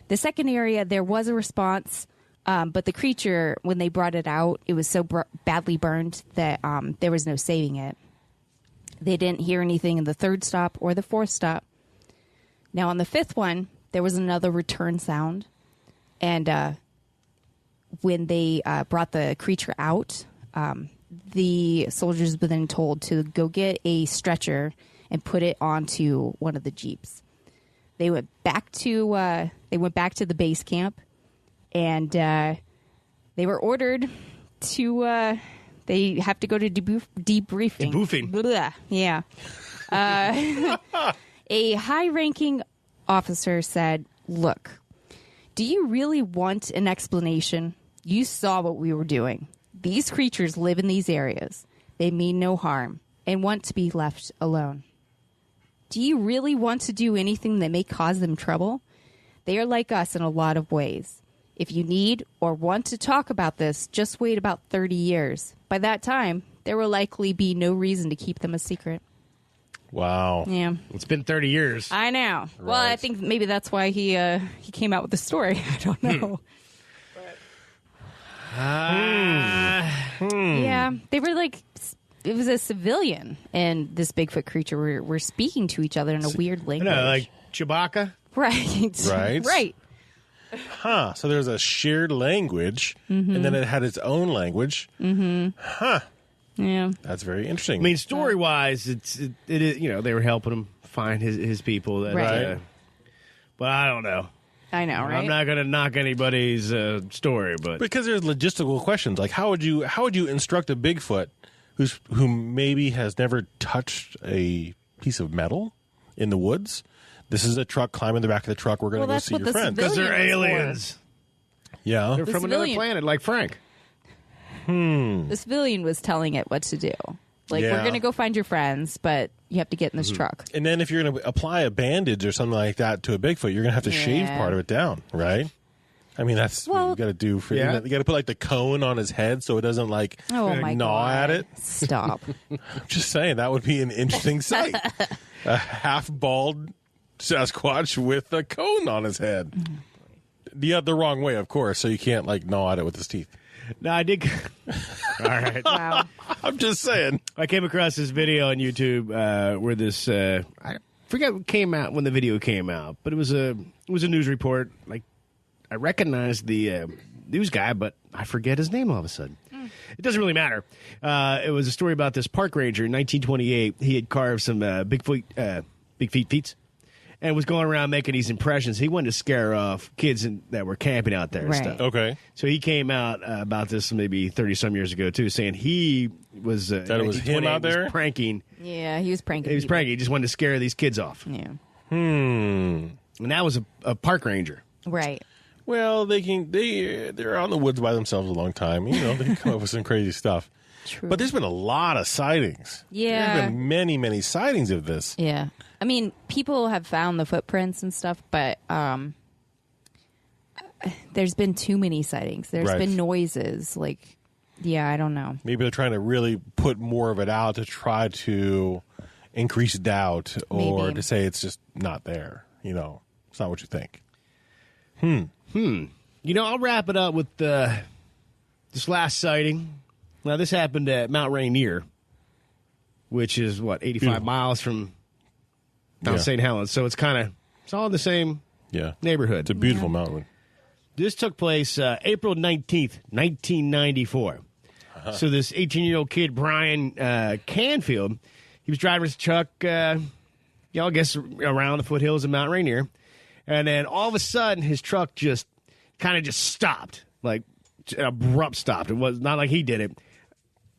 The second area, there was a response, but the creature, when they brought it out, it was so badly burned that there was no saving it. They didn't hear anything in the 3rd stop or the 4th stop. Now, on the 5th one, there was another return sound, and when they brought the creature out, the soldiers were then told to go get a stretcher and put it onto one of the jeeps. They went back to the base camp, and they were ordered to They have to go to debriefing. Debriefing. Blah. Yeah. A high-ranking officer said, "Look, do you really want an explanation? You saw what we were doing. These creatures live in these areas. They mean no harm and want to be left alone. Do you really want to do anything that may cause them trouble? They are like us in a lot of ways. If you need or want to talk about this, just wait about 30 years. By that time, there will likely be no reason to keep them a secret." Wow. Yeah. It's been 30 years. I know. Right. Well, I think maybe that's why he came out with the story. I don't know. Yeah. They were like, it was a civilian and this Bigfoot creature were speaking to each other in a weird language. No, like Chewbacca. Right. Right. Right. Huh. So there's a shared language, and then it had its own language. Huh. Yeah. That's very interesting. I mean, story-wise, it is, they were helping him find his people. That, Right. But I don't know. I know, right? I'm not going to knock anybody's story, but because there's logistical questions, like how would you instruct a Bigfoot who maybe has never touched a piece of metal in the woods? This is a truck. Climb in the back of the truck. We're going to go see your friend. because they're Civilian was aliens. Yeah, They're from another planet, like Frank. The civilian was telling it what to do. Like, Yeah. we're going to go find your friends, but you have to get in this truck. and then if you're going to apply a bandage or something like that to a Bigfoot, you're going to have to shave Yeah. part of it down, right? I mean, that's what Well- you got to do. For Yeah. you got to put like the cone on his head so it doesn't like Oh, my gnaw God. at it. Stop. I'm just saying that would be an interesting sight. A half bald Sasquatch with a cone on his head. The wrong way, of course, so you can't like gnaw at it with his teeth. No, I did. All right. Wow. I'm just saying. I came across this video on YouTube where this I forget what came out when the video came out, but it was a news report. Like I recognized the news guy, but I forget his name all of a sudden. It doesn't really matter. It was a story about this park ranger in 1928. He had carved some Bigfoot feet. And was going around making these impressions. He wanted to scare off kids that were camping out there and Right. stuff. Okay. So he came out about this maybe 30-some years ago, too, saying he was... That it was him out there? was pranking. Yeah, he was pranking. He was people. pranking. He just wanted to scare these kids off. Yeah. And that was a park ranger. Right. Well, they're out in the woods by themselves a long time. They can come up with some crazy stuff. True. But there's been a lot of sightings. Yeah. There's been many, many sightings of this. Yeah. I mean, people have found the footprints and stuff, but there's been too many sightings. There's Right. been noises. Like, yeah, I don't know. Maybe they're trying to really put more of it out to try to increase doubt or Maybe. to say it's just not there. It's not what you think. I'll wrap it up with this last sighting. Now, this happened at Mount Rainier, which is, 85 miles from Mount Yeah. St. Helens. So it's all in the same Yeah. neighborhood. It's a beautiful mountain. This took place April 19th, 1994. So this 18-year-old kid, Brian Canfield, he was driving his truck, I guess around the foothills of Mount Rainier. And then all of a sudden, his truck just stopped, like an abrupt stop. It was not like he did it.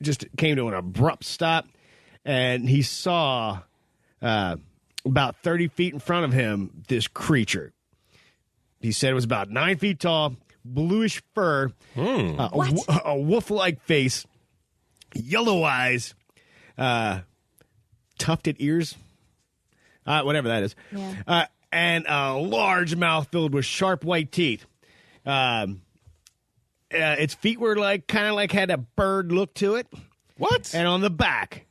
Just came to an abrupt stop. And he saw about 30 feet in front of him this creature. He said it was about 9 feet tall, bluish fur, a wolf-like face, yellow eyes, tufted ears, whatever that is, Yeah. and a large mouth filled with sharp white teeth. Its feet were had a bird look to it. What? And on the back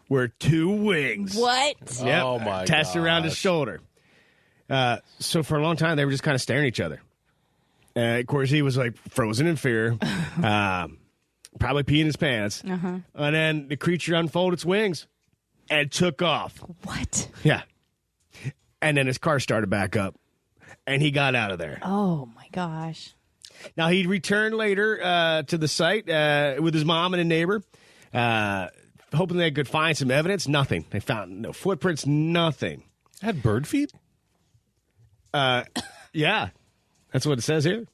were two wings. What? Yep. Oh, my Attached around his gosh. shoulder. So for a long time, they were just kind of staring at each other. Of course, he was like frozen in fear, probably peeing his pants. Uh-huh. And then the creature unfolded its wings and took off. What? Yeah. And then his car started back up, and he got out of there. Oh, my gosh. Now, he returned later to the site with his mom and a neighbor, hoping they could find some evidence. Nothing. They found no footprints, nothing. Had bird feet? Yeah, that's what it says here.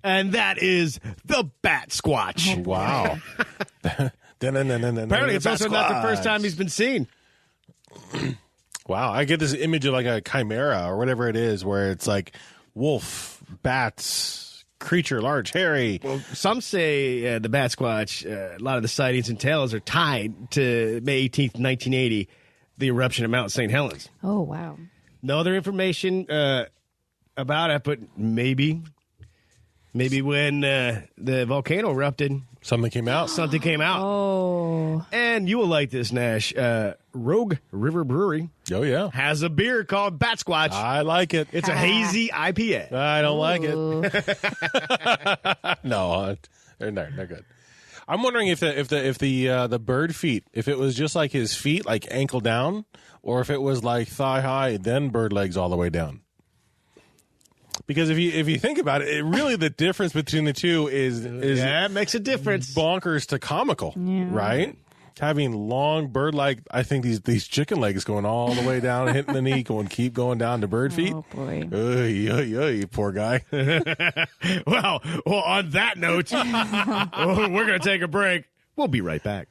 And that is the Bat Squatch. Wow. Apparently, it's also not the first time he's been seen. Wow, I get this image of like a chimera or whatever it is, where it's like wolf, bats, creature, large, hairy. Well, some say the bat squatch, a lot of the sightings and tales are tied to May 18th, 1980, the eruption of Mount St. Helens. Oh, wow. No other information about it, but maybe when the volcano erupted, Something came out. something came out. Oh. And you will like this, Nash. Rogue River Brewery Oh, yeah. has a beer called Bat Squatch. I like it. It's a hazy IPA. I don't like it. Ooh. No, they're good. I'm wondering if the bird feet, if it was just like his feet, like ankle down, or if it was like thigh high, then bird legs all the way down. Because if you think about it, really the difference between the two is Yeah, it makes a difference. bonkers to comical, Yeah. right? Having long bird-like, I think these chicken legs going all the way down, hitting the knee, keep going down to bird feet. Oh, boy. Oy, poor guy. Well, on that note, we're going to take a break. We'll be right back.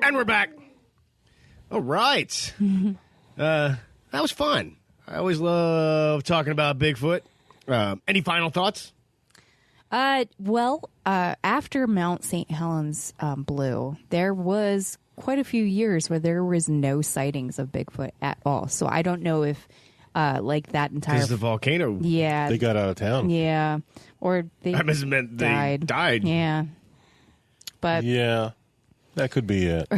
And we're back. All right. That was fun. I always love talking about Bigfoot. Any final thoughts? Well, after Mount St. Helens blew, there was quite a few years where there was no sightings of Bigfoot at all. So I don't know if, like that entire... Because the volcano. Yeah. They got out of town. Yeah. Or they That must have meant they died. Yeah. But... Yeah, that could be it.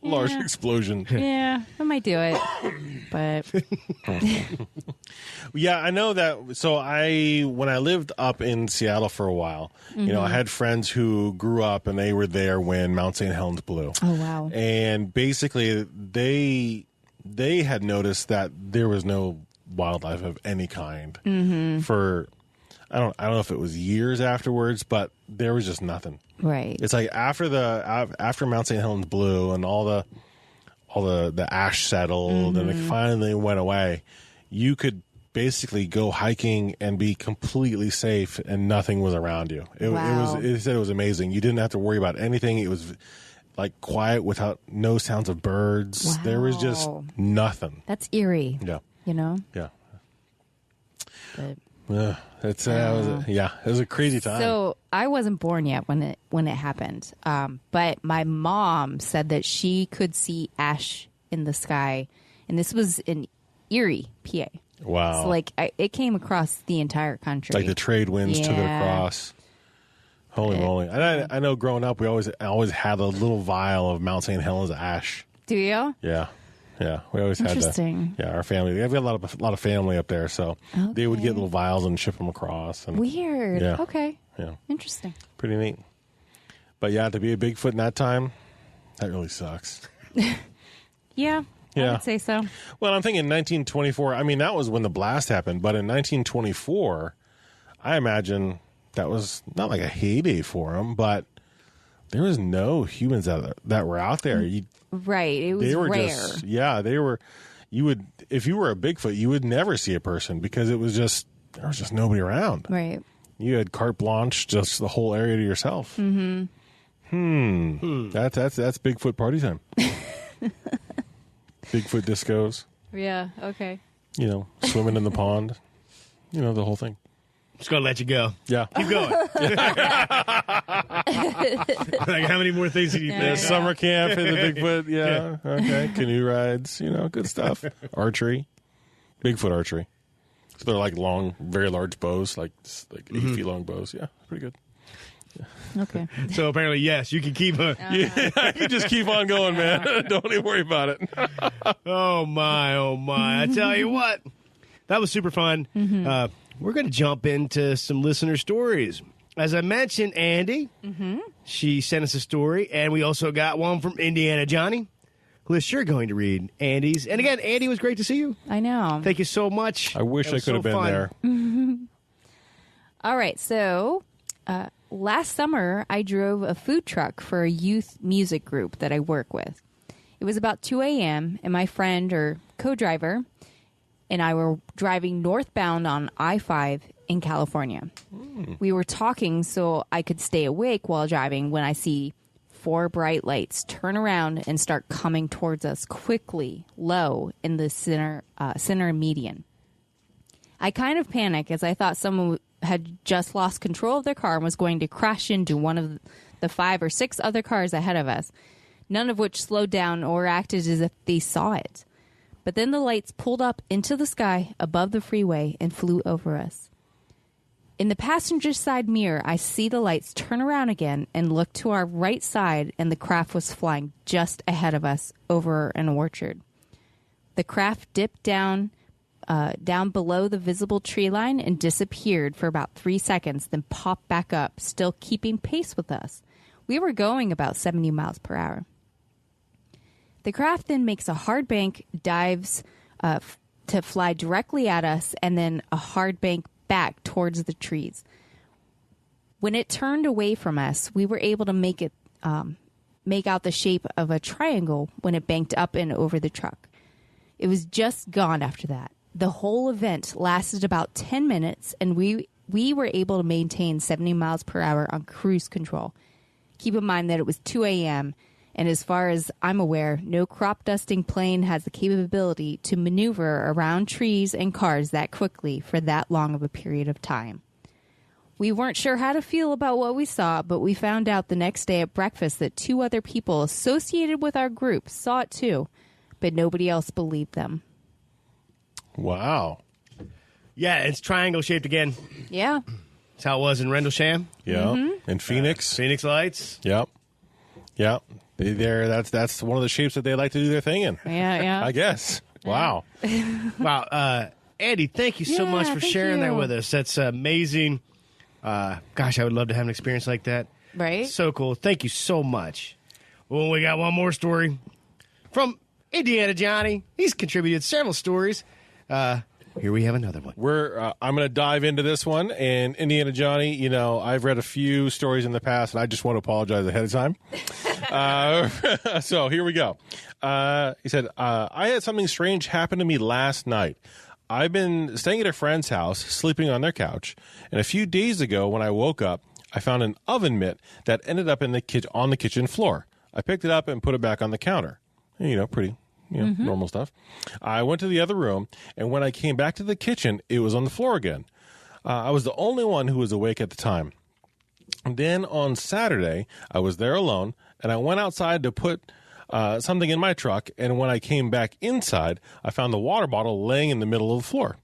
Large explosion. Yeah, I might do it. But... Yeah, I know that. So when I lived up in Seattle for a while, you know, I had friends who grew up and they were there when Mount St. Helens blew. Oh, wow. And basically they had noticed that there was no wildlife of any kind for I don't know if it was years afterwards, but there was just nothing. Right. It's like after Mount St. Helens blew and all the ash settled and it finally went away, you could basically go hiking and be completely safe and nothing was around you. It said it was amazing. You didn't have to worry about anything. It was like quiet without no sounds of birds. Wow. There was just nothing. That's eerie. Yeah. You know? Yeah. But... It was a crazy time. So I wasn't born yet when it happened, but my mom said that she could see ash in the sky, and this was in Erie, PA. Wow! So it came across the entire country. Like the trade winds took it across. Holy moly! And I know growing up, we always had a little vial of Mount St. Helens ash. Do you? Yeah. Yeah, we always had that. Interesting. Yeah, our family. We've got a lot of family up there, so they would get little vials and ship them across. And, Weird. Yeah. Okay. Yeah. Interesting. Pretty neat. But yeah, to be a Bigfoot in that time, that really sucks. Yeah. I Yeah. would say so. Well, I'm thinking 1924. I mean, that was when the blast happened. But in 1924, I imagine that was not like a heyday for them, but there was no humans that were out there. Right. It was They were rare. they were. You would, if you were a Bigfoot, you would never see a person because there was just nobody around. Right. You had carte blanche, just the whole area to yourself. That's Bigfoot party time. Bigfoot discos. Yeah. Okay. You know, swimming in the pond. You know, the whole thing. Just going to let you go. Yeah. Keep going. Like, how many more things did you think? Summer camp in the Bigfoot. Yeah. Okay. Canoe rides. You know, good stuff. Archery. Bigfoot archery. So they're like long, very large bows, like 8 feet long bows. Yeah. Pretty good. Okay. So apparently, yes, you can keep a... Yeah, you just keep on going, man. Don't even worry about it. Oh, my. I tell you what. That was super fun. We're going to jump into some listener stories. As I mentioned, Andy, she sent us a story, and we also got one from Indiana Johnny. who is sure going to read Andy's. And again, Andy, it was great to see you. I know. Thank you so much. I wish I could have been there. All right, so last summer, I drove a food truck for a youth music group that I work with. It was about 2 a.m., and my friend or co-driver and I were driving northbound on I-5 in California. We were talking so I could stay awake while driving when I see 4 bright lights turn around and start coming towards us quickly, low in the center median. I kind of panicked as I thought someone had just lost control of their car and was going to crash into one of the 5 or 6 other cars ahead of us, none of which slowed down or acted as if they saw it. But then the lights pulled up into the sky above the freeway and flew over us. In the passenger side mirror, I see the lights turn around again and look to our right side, and the craft was flying just ahead of us over an orchard. The craft dipped down below the visible tree line and disappeared for about 3 seconds, then popped back up, still keeping pace with us. We were going about 70 miles per hour. The craft then makes a hard bank, dives to fly directly at us, and then a hard bank back towards the trees. When it turned away from us, we were able to make out the shape of a triangle when it banked up and over the truck. It was just gone after that. The whole event lasted about 10 minutes, and we were able to maintain 70 miles per hour on cruise control. Keep in mind that it was 2 a.m., and as far as I'm aware, no crop dusting plane has the capability to maneuver around trees and cars that quickly for that long of a period of time. We weren't sure how to feel about what we saw, but we found out the next day at breakfast that 2 other people associated with our group saw it too, but nobody else believed them. Wow. Yeah, it's triangle shaped again. Yeah. That's how it was in Rendlesham. Yeah. Mm-hmm. In Phoenix. Phoenix Lights. Yep. Yep. That's one of the shapes that they like to do their thing in. Yeah. I guess. Wow. Wow. Andy, thank you so much for sharing that with us. That's amazing. Gosh, I would love to have an experience like that. Right? So cool. Thank you so much. Well, we got one more story from Indiana Johnny. He's contributed several stories. Here we have another one. I'm going to dive into this one. And Indiana Johnny, I've read a few stories in the past, and I just want to apologize ahead of time. So here we go. He said, I had something strange happen to me last night. I've been staying at a friend's house, sleeping on their couch, and a few days ago when I woke up, I found an oven mitt that ended up on the kitchen floor. I picked it up and put it back on the counter. Pretty normal stuff. I went to the other room, and when I came back to the kitchen, it was on the floor again. I was the only one who was awake at the time. And then on Saturday, I was there alone, and I went outside to put something in my truck, and when I came back inside, I found the water bottle laying in the middle of the floor.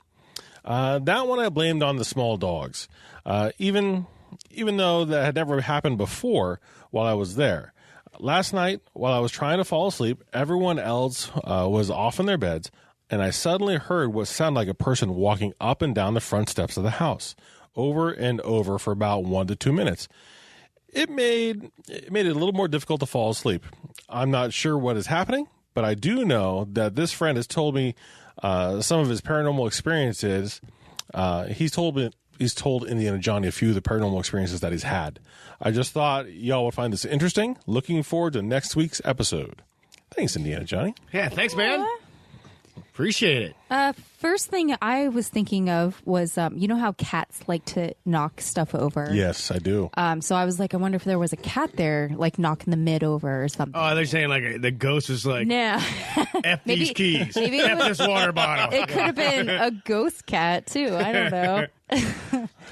That one I blamed on the small dogs, even though that had never happened before while I was there. Last night, while I was trying to fall asleep, everyone else was off in their beds, and I suddenly heard what sounded like a person walking up and down the front steps of the house, over and over for about 1 to 2 minutes. It made it a little more difficult to fall asleep. I'm not sure what is happening, but I do know that this friend has told me some of his paranormal experiences. He's told Indiana Johnny a few of the paranormal experiences that he's had. I just thought y'all would find this interesting. Looking forward to next week's episode. Thanks, Indiana Johnny. Yeah, thanks, man. Appreciate it. First thing I was thinking of was, you know how cats like to knock stuff over? Yes, I do. So I was like, I wonder if there was a cat there, like knocking the mid over or something. Oh, they're saying like the ghost was like, nah. F these keys. Maybe F this water bottle. It could have been a ghost cat, too. I don't know.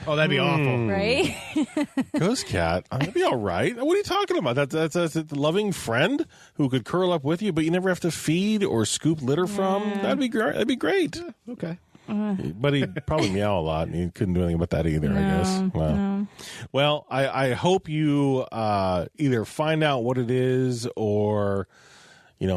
Oh, that'd be awful. Right? Ghost cat? That'd be all right. What are you talking about? That's a loving friend who could curl up with you, but you never have to feed or scoop litter from. That'd be great. That'd be great. Yeah, okay. But he'd probably meow a lot, and he couldn't do anything about that either, I guess. Wow. No. Well, I hope you either find out what it is or...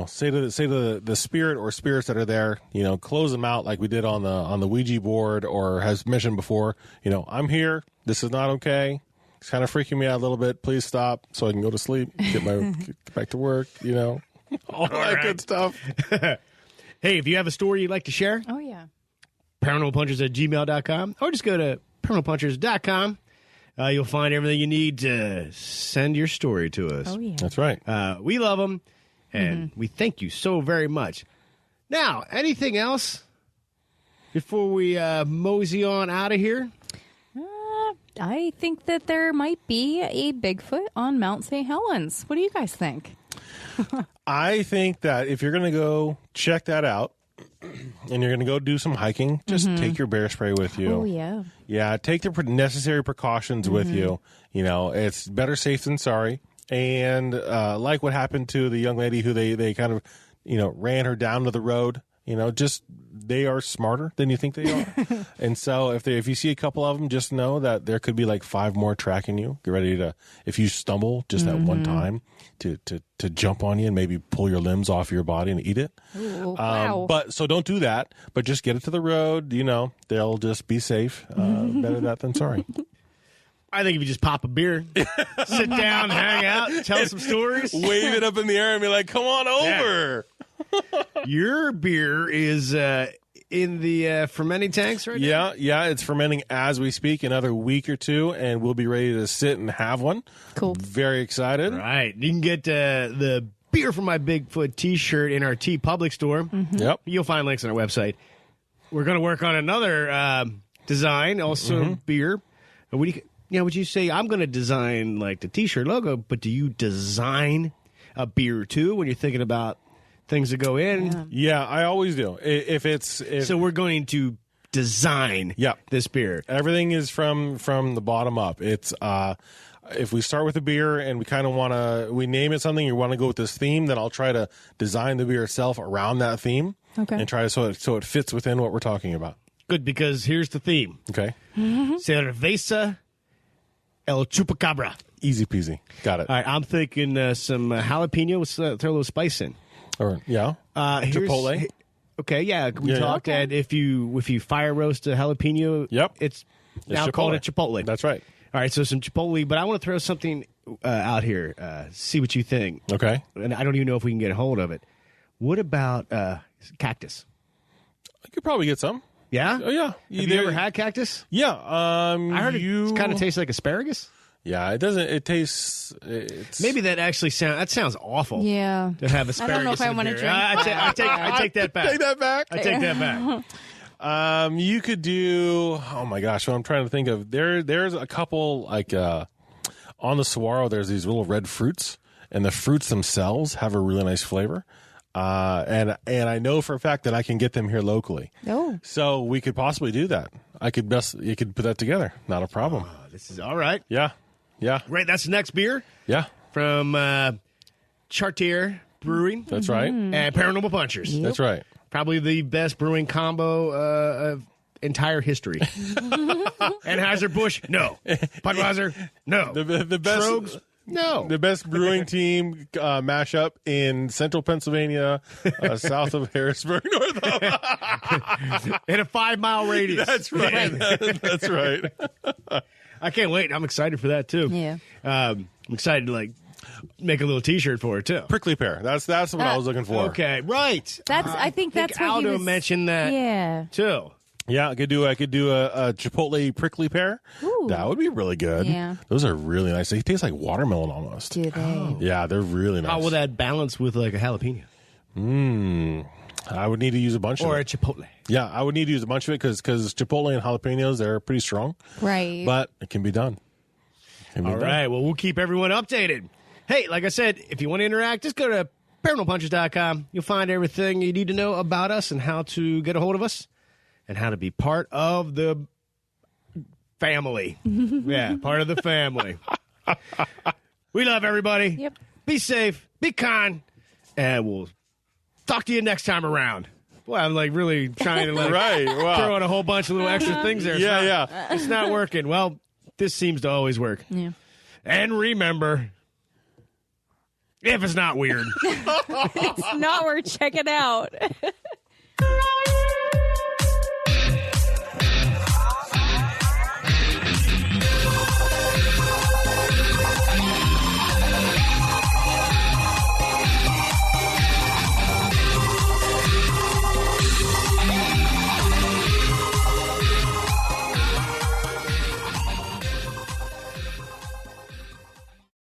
say to the spirit or spirits that are there, close them out like we did on the Ouija board, or has mentioned before. I'm here. This is not okay. It's kind of freaking me out a little bit. Please stop so I can go to sleep. Get back to work. All that good stuff. Hey, if you have a story you'd like to share, Oh, yeah. paranormalpunchers@gmail.com, or just go to paranormalpunchers.com. You'll find everything you need to send your story to us. Oh, yeah. That's right. We love them, and we thank you so very much. Now, anything else before we mosey on out of here? I think that there might be a Bigfoot on Mount St. Helens. What do you guys think? I think that if you're going to go check that out and you're going to go do some hiking, just take your bear spray with you. Oh, yeah. Yeah, take the necessary precautions with you. You know, it's better safe than sorry. And like what happened to the young lady who they kind of, ran her down to the road. Just they are smarter than you think they are. And so if you see a couple of them, just know that there could be like 5 more tracking you. Get ready to, if you stumble just that one time, to jump on you and maybe pull your limbs off your body and eat it. Ooh, wow. But so don't do that, but just get it to the road. They'll just be safe. Better that than sorry. I think if you just pop a beer, sit down, hang out, tell some stories. Wave it up in the air and be like, come on over. Your beer is in the fermenting tanks right now? Yeah, it's fermenting as we speak. Another week or two, and we'll be ready to sit and have one. Cool. Very excited. Right. You can get the beer from my Bigfoot t-shirt in our T Public store. Yep. You'll find links on our website. We're going to work on another design, also beer. Would you say I'm going to design like the t-shirt logo, but do you design a beer too when you're thinking about things that go in? Yeah, I always do. So we're going to design this beer. Everything is from the bottom up. It's if we start with a beer and we kind of we name it something, you want to go with this theme, then I'll try to design the beer itself around that theme. Okay. And try so it fits within what we're talking about. Good, because here's the theme. Okay. Cerveza El Chupacabra. Easy peasy. Got it. All right, I'm thinking some jalapeno. Let's throw a little spice in. Or Chipotle. Okay, yeah. We talked that if you fire roast a jalapeno, it's now Chipotle. called a chipotle. That's right. All right, so some chipotle, but I want to throw something out here. See what you think. Okay. And I don't even know if we can get a hold of it. What about cactus? I could probably get some. Yeah? Oh, yeah. Have you ever had cactus? Yeah. I heard it kind of tastes like asparagus. Yeah, it doesn't. It tastes. Maybe that actually sounds awful. Yeah. To have asparagus. I don't know if I want to drink. I take that back. Take that back. I take that back. You could do. Oh my gosh, what I'm trying to think of. There's a couple like on the saguaro. There's these little red fruits, and the fruits themselves have a really nice flavor. And I know for a fact that I can get them here locally. Oh. So we could possibly do that. You could put that together. Not a problem. This is all right. Yeah. Right, that's the next beer. Yeah. From Chartier Brewery. That's right. And Paranormal Punchers. That's right. Probably the best brewing combo of entire history. Anheuser-Busch, no. Budweiser, no. The best. Trogs, no. The best brewing team mashup in central Pennsylvania, south of Harrisburg, north of. In a 5-mile radius. That's right. That's right. I can't wait. I'm excited for that, too. Yeah. I'm excited to, make a little T-shirt for it, too. Prickly pear. That's what I was looking for. Okay, right. I think that's what Aldo he was... mentioned that, too. Yeah, I could do a Chipotle prickly pear. Ooh. That would be really good. Yeah. Those are really nice. They taste like watermelon almost. Do they? Yeah, they're really nice. How will that balance with, a jalapeno? I would need to use a bunch of it. Or a chipotle. Yeah, I would need to use a bunch of it because Chipotle and jalapenos, they're pretty strong. Right. But it can be done. All right. Well, we'll keep everyone updated. Hey, like I said, if you want to interact, just go to paranormalpunchers.com. You'll find everything you need to know about us and how to get a hold of us and how to be part of the family. Yeah, part of the family. We love everybody. Yep. Be safe. Be kind. And we'll talk to you next time around. Boy, I'm really trying to Right. Wow. throw in a whole bunch of little extra things there. Yeah. It's not working. Well, this seems to always work. Yeah. And remember, if it's not weird, It's not worth checking out.